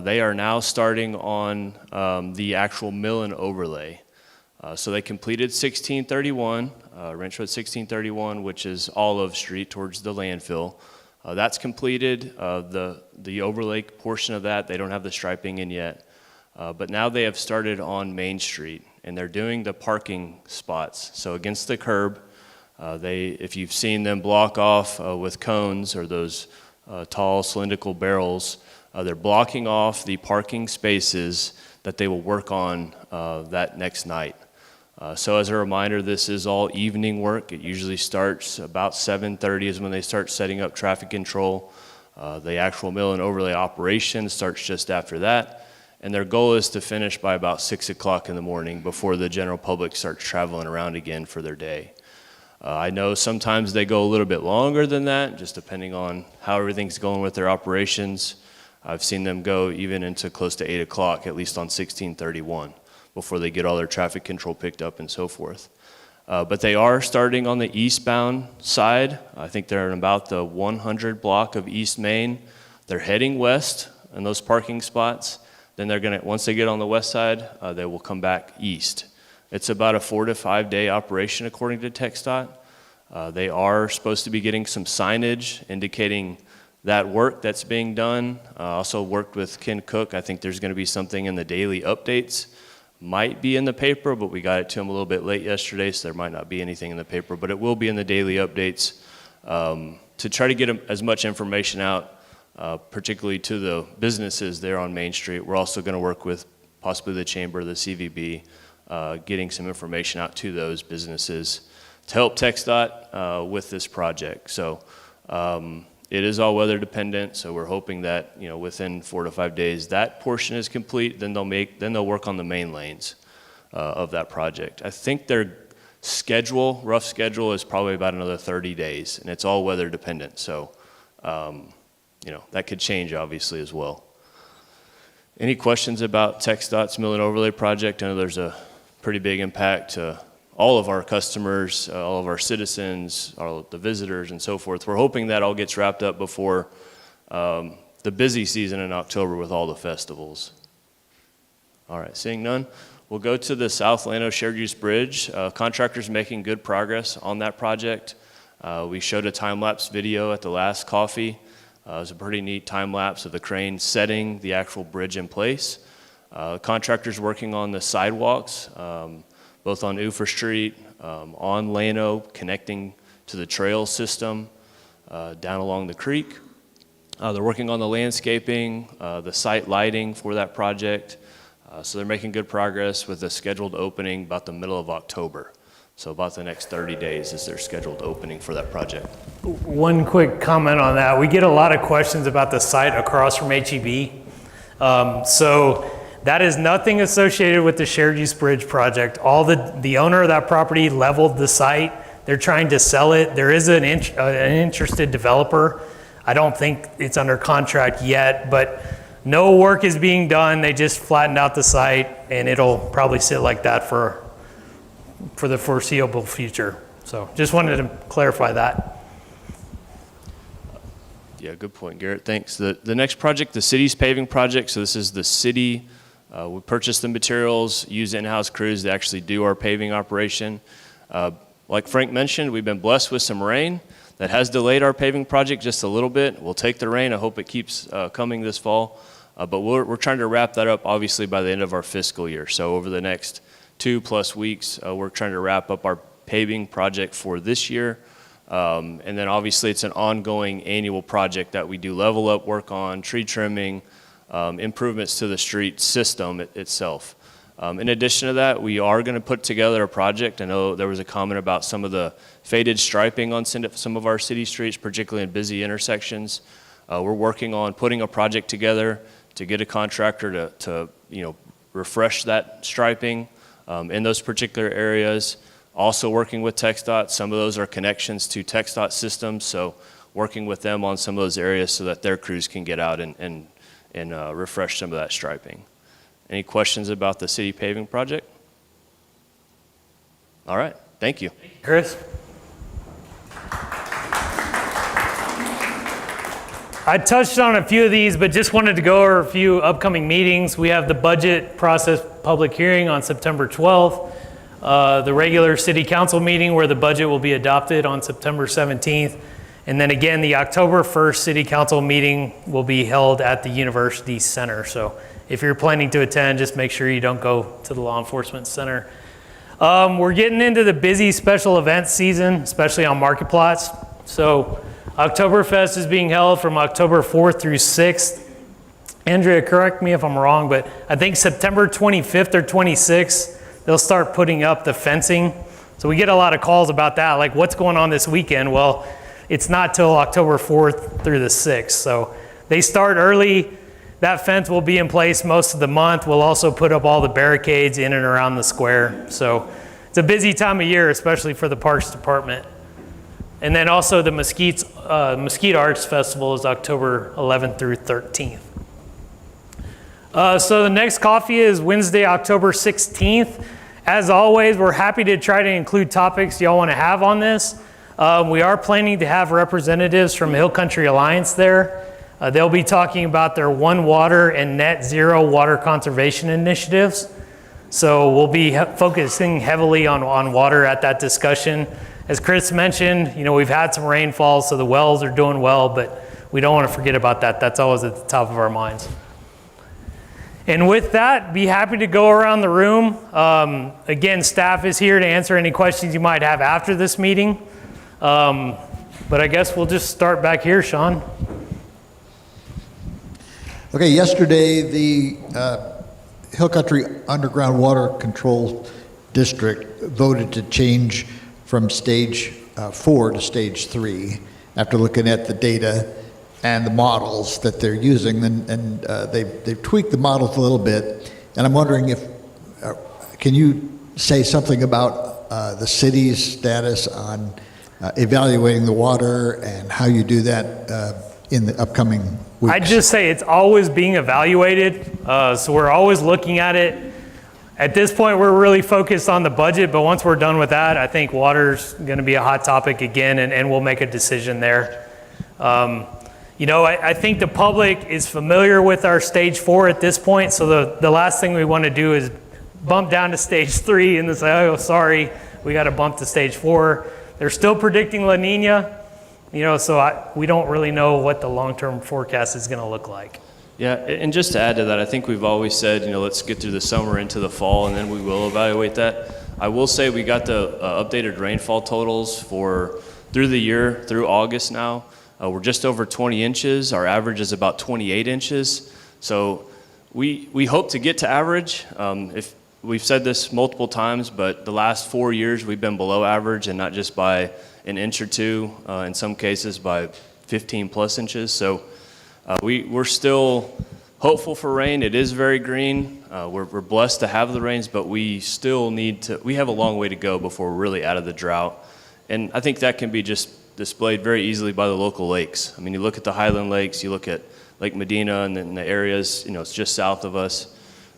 They are now starting on the actual mill and overlay. So they completed 1631, Ranch Road 1631, which is Olive Street towards the landfill. That's completed. The overlay portion of that, they don't have the striping in yet. But now they have started on Main Street, and they're doing the parking spots. So against the curb, if you've seen them block off with cones or those tall cylindrical barrels, they're blocking off the parking spaces that they will work on that next night. So as a reminder, this is all evening work. It usually starts about 7:30 is when they start setting up traffic control. The actual mill and overlay operation starts just after that. And their goal is to finish by about 6 o'clock in the morning before the general public starts traveling around again for their day. I know sometimes they go a little bit longer than that, just depending on how everything's going with their operations. I've seen them go even into close to 8 o'clock, at least on 1631, before they get all their traffic control picked up and so forth. But they are starting on the eastbound side. I think they're in about the 100 block of East Main. They're heading west in those parking spots. Then they're gonna, once they get on the west side, they will come back east. It's about a 4 to 5 day operation according to TxDOT. They are supposed to be getting some signage indicating that work that's being done. Also worked with Ken Cook. I think there's gonna be something in the daily updates. Might be in the paper, but we got it to him a little bit late yesterday, so there might not be anything in the paper, but it will be in the daily updates to try to get as much information out, particularly to the businesses there on Main Street. We're also going to work with possibly the Chamber, the CVB, getting some information out to those businesses to help TxDOT with this project. So it is all weather dependent, so we're hoping that within 4 to 5 days that portion is complete. Then they'll work on the main lanes of that project. I think their rough schedule is probably about another 30 days, and it's all weather dependent. So that could change obviously as well. Any questions about TxDOT's Mill and Overlay project? I know there's a pretty big impact to all of our customers, all of our citizens, the visitors and so forth. We're hoping that all gets wrapped up before the busy season in October with all the festivals. All right, seeing none, we'll go to the South Llano Shared Use Bridge. Contractors making good progress on that project. We showed a time-lapse video at the last coffee. It was a pretty neat time-lapse of the crane setting the actual bridge in place. Contractors working on the sidewalks, both on Ufer Street, on Llano, connecting to the trail system down along the creek. They're working on the landscaping, the site lighting for that project. So they're making good progress with a scheduled opening about the middle of October. So about the next 30 days is their scheduled opening for that project. One quick comment on that. We get a lot of questions about the site across from HEB. So that is nothing associated with the Shared Use Bridge project. The owner of that property leveled the site. They're trying to sell it. There is an interested developer. I don't think it's under contract yet, but no work is being done. They just flattened out the site, and it'll probably sit like that for the foreseeable future. So just wanted to clarify that. Yeah, good point, Garrett. Thanks. The next project, the city's paving project. So this is the city. We purchase the materials, use in-house crews to actually do our paving operation. Like Frank mentioned, we've been blessed with some rain that has delayed our paving project just a little bit. We'll take the rain. I hope it keeps coming this fall. But we're trying to wrap that up, obviously, by the end of our fiscal year. So over the next 2+ weeks, we're trying to wrap up our paving project for this year. And then obviously it's an ongoing annual project that we do level up work on, tree trimming, improvements to the street system itself. In addition to that, we are going to put together a project. I know there was a comment about some of the faded striping on some of our city streets, particularly in busy intersections. We're working on putting a project together to get a contractor to refresh that striping in those particular areas. Also working with TxDOT, some of those are connections to TxDOT systems, so working with them on some of those areas so that their crews can get out and refresh some of that striping. Any questions about the city paving project? All right, thank you. Chris? I touched on a few of these, but just wanted to go over a few upcoming meetings. We have the budget process public hearing on September 12th. The regular city council meeting where the budget will be adopted on September 17th. And then again, the October 1st city council meeting will be held at the University Center. So if you're planning to attend, just make sure you don't go to the law enforcement center. We're getting into the busy special events season, especially on market plots. So Oktoberfest is being held from October 4th through 6th. Andrea, correct me if I'm wrong, but I think September 25th or 26th, they'll start putting up the fencing. So we get a lot of calls about that, like what's going on this weekend? Well, it's not till October 4th through the 6th. So they start early. That fence will be in place most of the month. We'll also put up all the barricades in and around the square. So it's a busy time of year, especially for the Parks Department. And then also the Mesquite Arts Festival is October 11th through 13th. So the next coffee is Wednesday, October 16th. As always, we're happy to try to include topics y'all want to have on this. We are planning to have representatives from Hill Country Alliance there. They'll be talking about their One Water and Net Zero water conservation initiatives. So we'll be focusing heavily on water at that discussion. As Chris mentioned, we've had some rainfall, so the wells are doing well, but we don't want to forget about that. That's always at the top of our minds. And with that, be happy to go around the room. Again, staff is here to answer any questions you might have after this meeting. But I guess we'll just start back here, Sean. Okay, yesterday the Hill Country Underground Water Control District voted to change from stage 4 to stage 3 after looking at the data and the models that they're using, and they've tweaked the models a little bit. And I'm wondering if, can you say something about the city's status on evaluating the water and how you do that in the upcoming weeks? I'd just say it's always being evaluated. So we're always looking at it. At this point, we're really focused on the budget, but once we're done with that, I think water's going to be a hot topic again, and we'll make a decision there. I think the public is familiar with our stage 4 at this point, so the last thing we want to do is bump down to stage 3 and then say, oh, sorry, we got to bump to stage 4. They're still predicting La Nina, so we don't really know what the long-term forecast is going to look like. Yeah, and just to add to that, I think we've always said, let's get through the summer into the fall, and then we will evaluate that. I will say we got the updated rainfall totals through the year, through August now. We're just over 20 inches. Our average is about 28 inches. So we hope to get to average. If we've said this multiple times, but the last 4 years we've been below average, and not just by an inch or two, in some cases by 15 plus inches. So we're still hopeful for rain. It is very green. We're blessed to have the rains, but we still we have a long way to go before we're really out of the drought. And I think that can be just displayed very easily by the local lakes. I mean, you look at the Highland Lakes, you look at Lake Medina and then the areas, it's just south of us.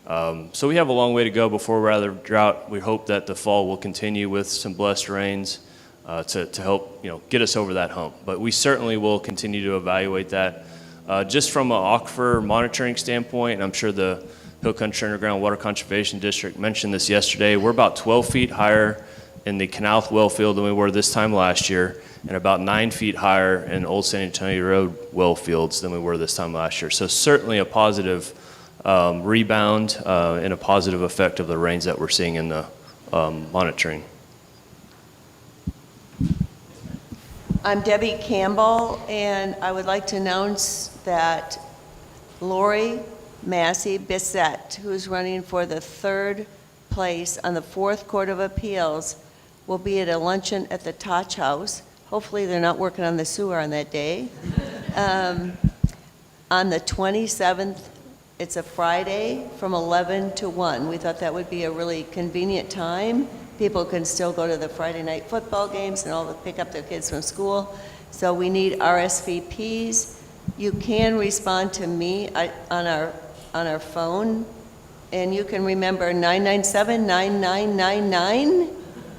So we have a long way to go before we're out of the drought. We hope that the fall will continue with some blessed rains to help, get us over that hump. But we certainly will continue to evaluate that. Just from an aquifer monitoring standpoint, and I'm sure the Hill Country Underground Water Conservation District mentioned this yesterday, we're about 12 feet higher in the Canal well field than we were this time last year, and about 9 feet higher in Old San Antonio Road well fields than we were this time last year. So certainly a positive rebound and a positive effect of the rains that we're seeing in the monitoring. I'm Debbie Campbell, and I would like to announce that Lori Massey Bissett, who's running for the 3rd place on the 4th Court of Appeals, will be at a luncheon at the Toch House. Hopefully they're not working on the sewer on that day. On the 27th, it's a Friday, from 11 to 1. We thought that would be a really convenient time. People can still go to the Friday night football games and all pick up their kids from school. So we need RSVPs. You can respond to me on our phone, and you can remember 997-9999,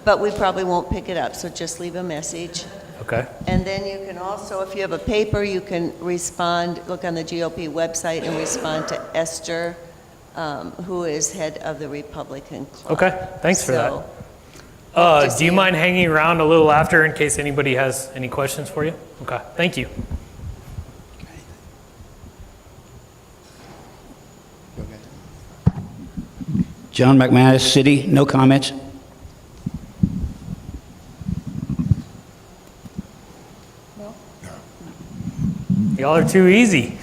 but we probably won't pick it up, so just leave a message. Okay. And then you can also, if you have a paper, you can respond, look on the GOP website and respond to Esther, who is head of the Republican Club. Okay, thanks for So, that. Do you mind hanging around a little after in case anybody has any questions for you? Okay, thank you. John McManus, City, no comments. Y'all are too easy.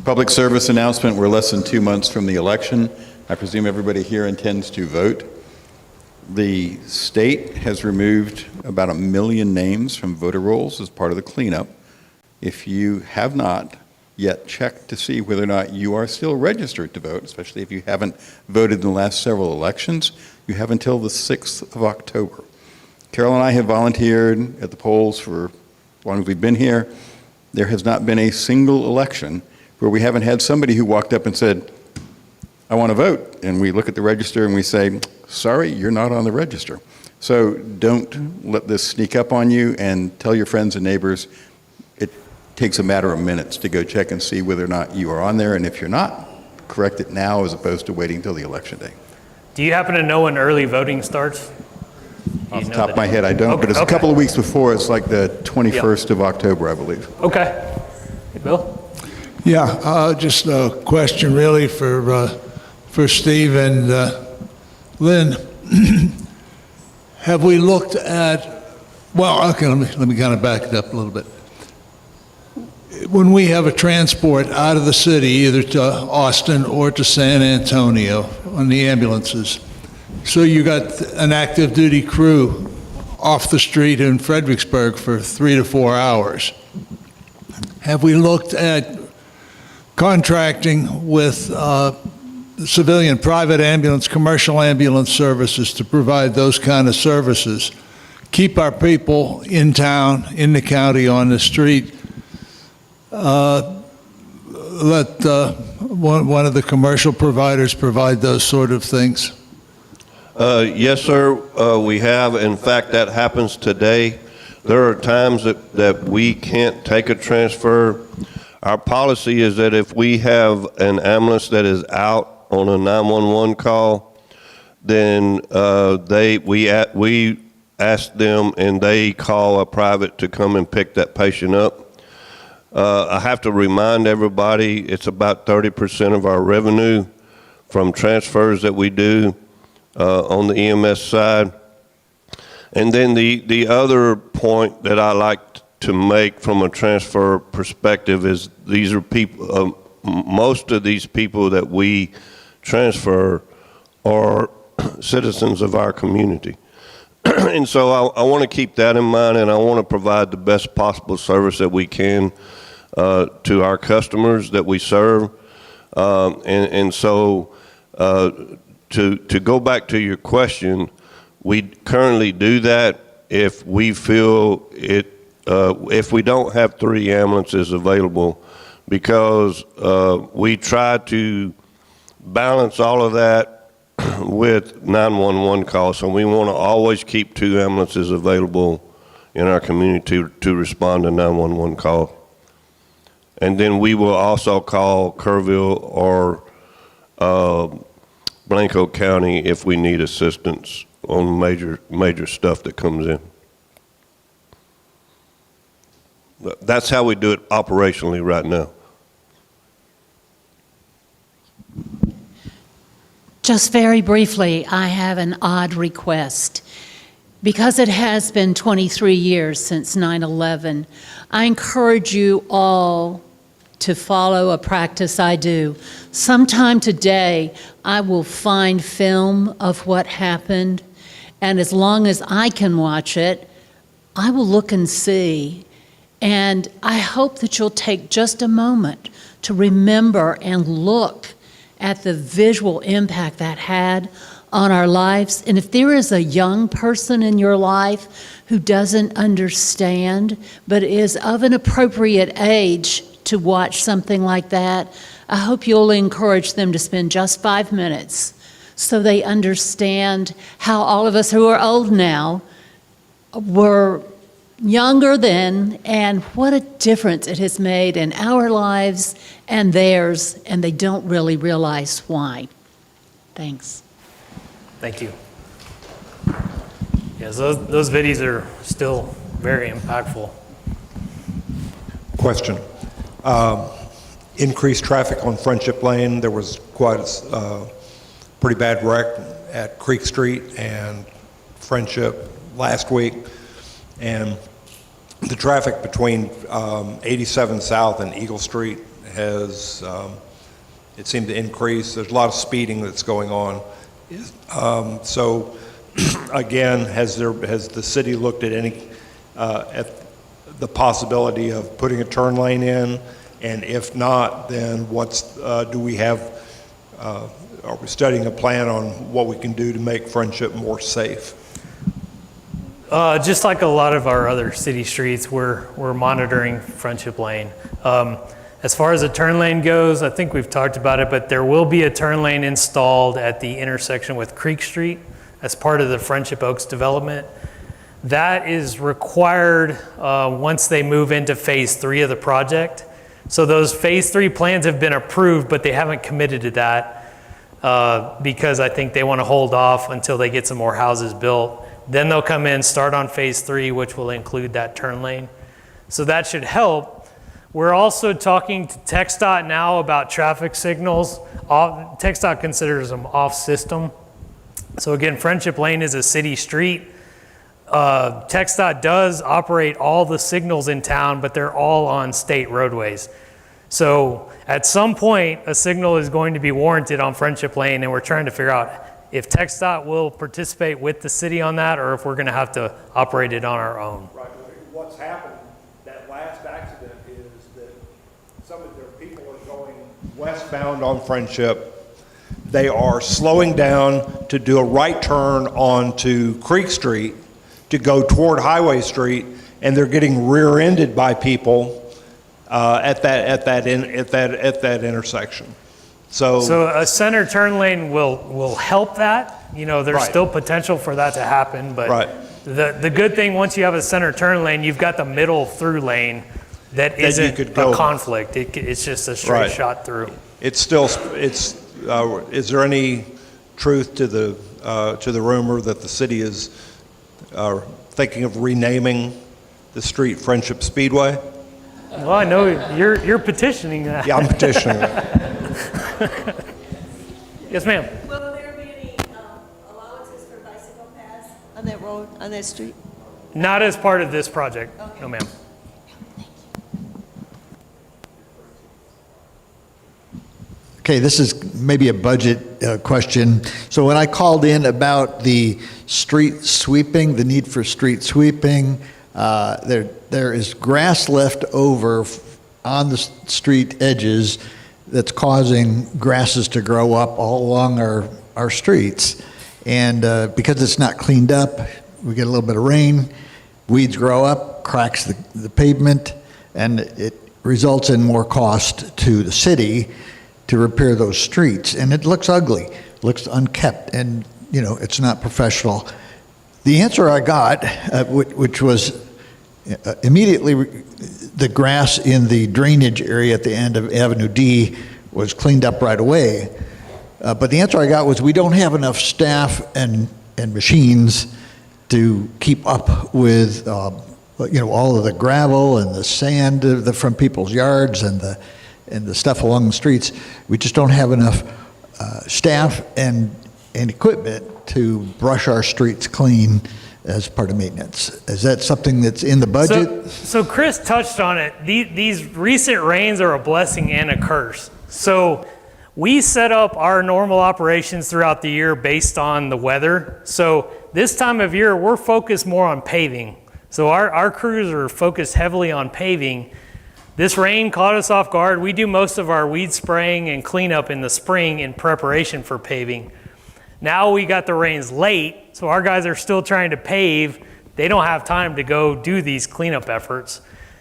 Public service announcement, we're less than 2 months from the election. I presume everybody here intends to vote. The state has removed about 1 million names from voter rolls as part of the cleanup. If you have not yet checked to see whether or not you are still registered to vote, especially if you haven't voted in the last several elections, you have until the 6th of October. Carol and I have volunteered at the polls for as long as we've been here. There has not been a single election where we haven't had somebody who walked up and said, I want to vote. And we look at the register and we say, sorry, you're not on the register. So don't let this sneak up on you, and tell your friends and neighbors. It takes a matter of minutes to go check and see whether or not you are on there. And if you're not, correct it now as opposed to waiting until the election day. Do you happen to know when early voting starts? Off the top of my head, I don't, but it's a couple of weeks before. It's like the 21st of October, I believe. Okay. Hey, Bill? Yeah, just a question really for Steve and Lynn. Have we looked at, well, okay, let me kind of back it up a little bit. When we have a transport out of the city, either to Austin or to San Antonio on the ambulances, so you got an active duty crew off the street in Fredericksburg for 3 to 4 hours. Have we looked at contracting with civilian private ambulance, commercial ambulance services to provide those kind of services? Keep our people in town, in the county, on the street. Let one of the commercial providers provide those sort of things. Yes, sir, we have. In fact, that happens today. There are times that we can't take a transfer. Our policy is that if we have an ambulance that is out on a 911 call, then we ask them and they call a private to come and pick that patient up. I have to remind everybody, it's about 30% of our revenue from transfers that we do on the EMS side. And then the other point that I like to make from a transfer perspective is these are people, most of these people that we transfer are citizens of our community. And so I want to keep that in mind, and I want to provide the best possible service that we can to our customers that we serve. So to go back to your question, we currently do that if we feel it, if we don't have 3 ambulances available, because we try to balance all of that with 911 calls. So we want to always keep 2 ambulances available in our community to respond to 911 calls. And then we will also call Kerrville or Blanco County if we need assistance on major stuff that comes in. That's how we do it operationally right now. Just very briefly, I have an odd request. Because it has been 23 years since 9/11, I encourage you all to follow a practice I do. Sometime today, I will find film of what happened, and as long as I can watch it, I will look and see. And I hope that you'll take just a moment to remember and look at the visual impact that had on our lives. And if there is a young person in your life who doesn't understand, but is of an appropriate age to watch something like that, I hope you'll encourage them to spend just 5 minutes so they understand how all of us who are old now were younger then, and what a difference it has made in our lives and theirs, and they don't really realize why. Thanks. Thank you. Yes, those videos are still very impactful. Question. Increased traffic on Friendship Lane. There was quite a pretty bad wreck at Creek Street and Friendship last week. And the traffic between 87 South and Eagle Street has, it seemed to increase. There's a lot of speeding that's going on. So again, has the city looked at any, at the possibility of putting a turn lane in? And if not, then do we have, are we studying a plan on what we can do to make Friendship more safe? Just like a lot of our other city streets, we're monitoring Friendship Lane. As far as a turn lane goes, I think we've talked about it, but there will be a turn lane installed at the intersection with Creek Street as part of the Friendship Oaks development. That is required once they move into phase 3 of the project. So those phase 3 plans have been approved, but they haven't committed to that because I think they want to hold off until they get some more houses built. Then they'll come in, start on phase 3, which will include that turn lane. So that should help. We're also talking to TxDOT now about traffic signals. TxDOT considers them off-system. So again, Friendship Lane is a city street. TxDOT does operate all the signals in town, but they're all on state roadways. So at some point, a signal is going to be warranted on Friendship Lane, and we're trying to figure out if TxDOT will participate with the city on that, or if we're going to have to operate it on our own. Right. What's happened, that last accident, is that some of their people are going westbound on Friendship. They are slowing down to do a right turn onto Creek Street to go toward Highway Street, and they're getting rear-ended by people at that intersection. So a center turn lane will help that. You know, there's still potential for that to happen, but the good thing, once you have a center turn lane, you've got the middle through lane that isn't a conflict. It's just a straight shot through. It's still, is there any truth to the rumor that the city is thinking of renaming the street Friendship Speedway? Well, I know you're petitioning that. Yeah, I'm petitioning it. Yes, ma'am. Will there be any allowances for bicycle paths on that road, on that street? Not as part of this project. Okay. No, ma'am. Okay, this is maybe a budget question. So when I called in about the street sweeping, the need for street sweeping, there is grass left over on the street edges that's causing grasses to grow up all along our streets. And because it's not cleaned up, we get a little bit of rain, weeds grow up, cracks the pavement, and it results in more cost to the city to repair those streets. And it looks ugly, looks unkept, and you know, it's not professional. The answer I got, which was immediately the grass in the drainage area at the end of Avenue D was cleaned up right away. But the answer I got was we don't have enough staff and machines to keep up with you know, all of the gravel and the sand from people's yards and the stuff along the streets. We just don't have enough staff and equipment to brush our streets clean as part of maintenance. Is that something that's in the budget? So Chris touched on it. These recent rains are a blessing and a curse. So we set up our normal operations throughout the year based on the weather. So this time of year, we're focused more on paving. So our crews are focused heavily on paving. This rain caught us off guard. We do most of our weed spraying and cleanup in the spring in preparation for paving. Now we got the rains late, so our guys are still trying to pave. They don't have time to go do these cleanup efforts.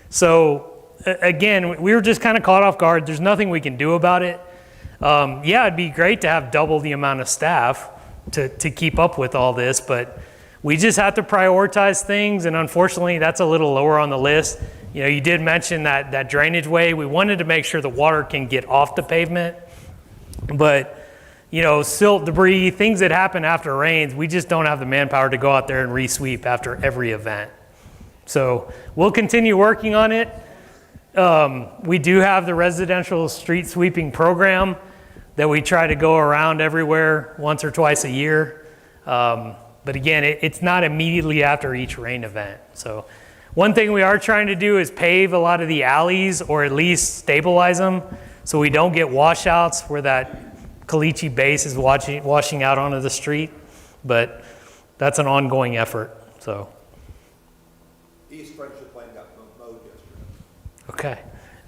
So again, we were just kind of caught off guard. There's nothing we can do about it. Yeah, it'd be great to have double the amount of staff to keep up with all this, but we just have to prioritize things, and unfortunately, that's a little lower on the list. You know, you did mention that drainage way. We wanted to make sure the water can get off the pavement, but you know, silt, debris, things that happen after rains, we just don't have the manpower to go out there and re-sweep after every event. So we'll continue working on it. We do have the residential street sweeping program that we try to go around everywhere once or twice a year. But again, it's not immediately after each rain event. So one thing we are trying to do is pave a lot of the alleys, or at least stabilize them so we don't get washouts where that caliche base is washing out onto the street, but that's an ongoing effort. So. East Friendship Lane got mowed yesterday. Okay,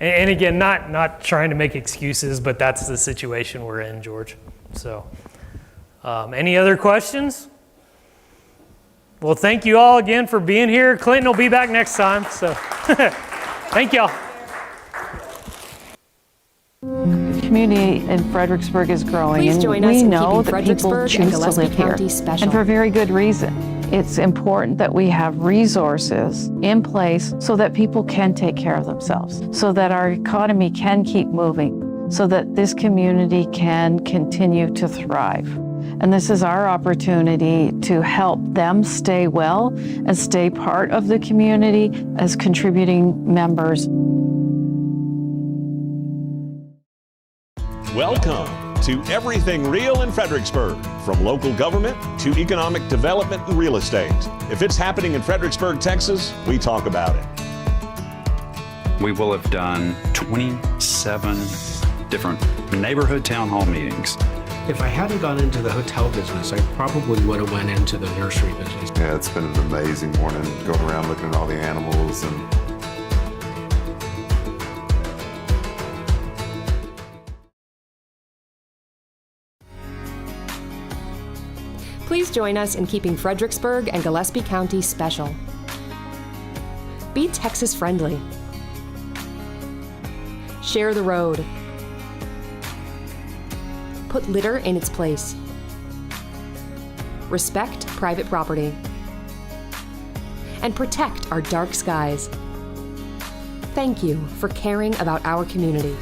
and again, not trying to make excuses, but that's the situation we're in, George. So, any other questions? Well, thank you all again for being here. Clinton will be back next time. So, thank y'all. The community in Fredericksburg is growing, Please and join us we in know keeping that people Fredericksburg and choose to Gillespie live here, County special. and for very good reason. It's important that we have resources in place so that people can take care of themselves, so that our economy can keep moving, so that this community can continue to thrive. And this is our opportunity to help them stay well and stay part of the community as contributing members. Welcome to Everything Real in Fredericksburg, from local government to economic development and real estate. If it's happening in Fredericksburg, Texas, we talk about it. We will have done 27 different neighborhood town hall meetings. If I hadn't gone into the hotel business, I probably would have went into the nursery business. Yeah, it's been an amazing morning going around looking at all the animals and Please join us in keeping Fredericksburg and Gillespie County special. Be Texas friendly. Share the road. Put litter in its place. Respect private property. And protect our dark skies. Thank you for caring about our community.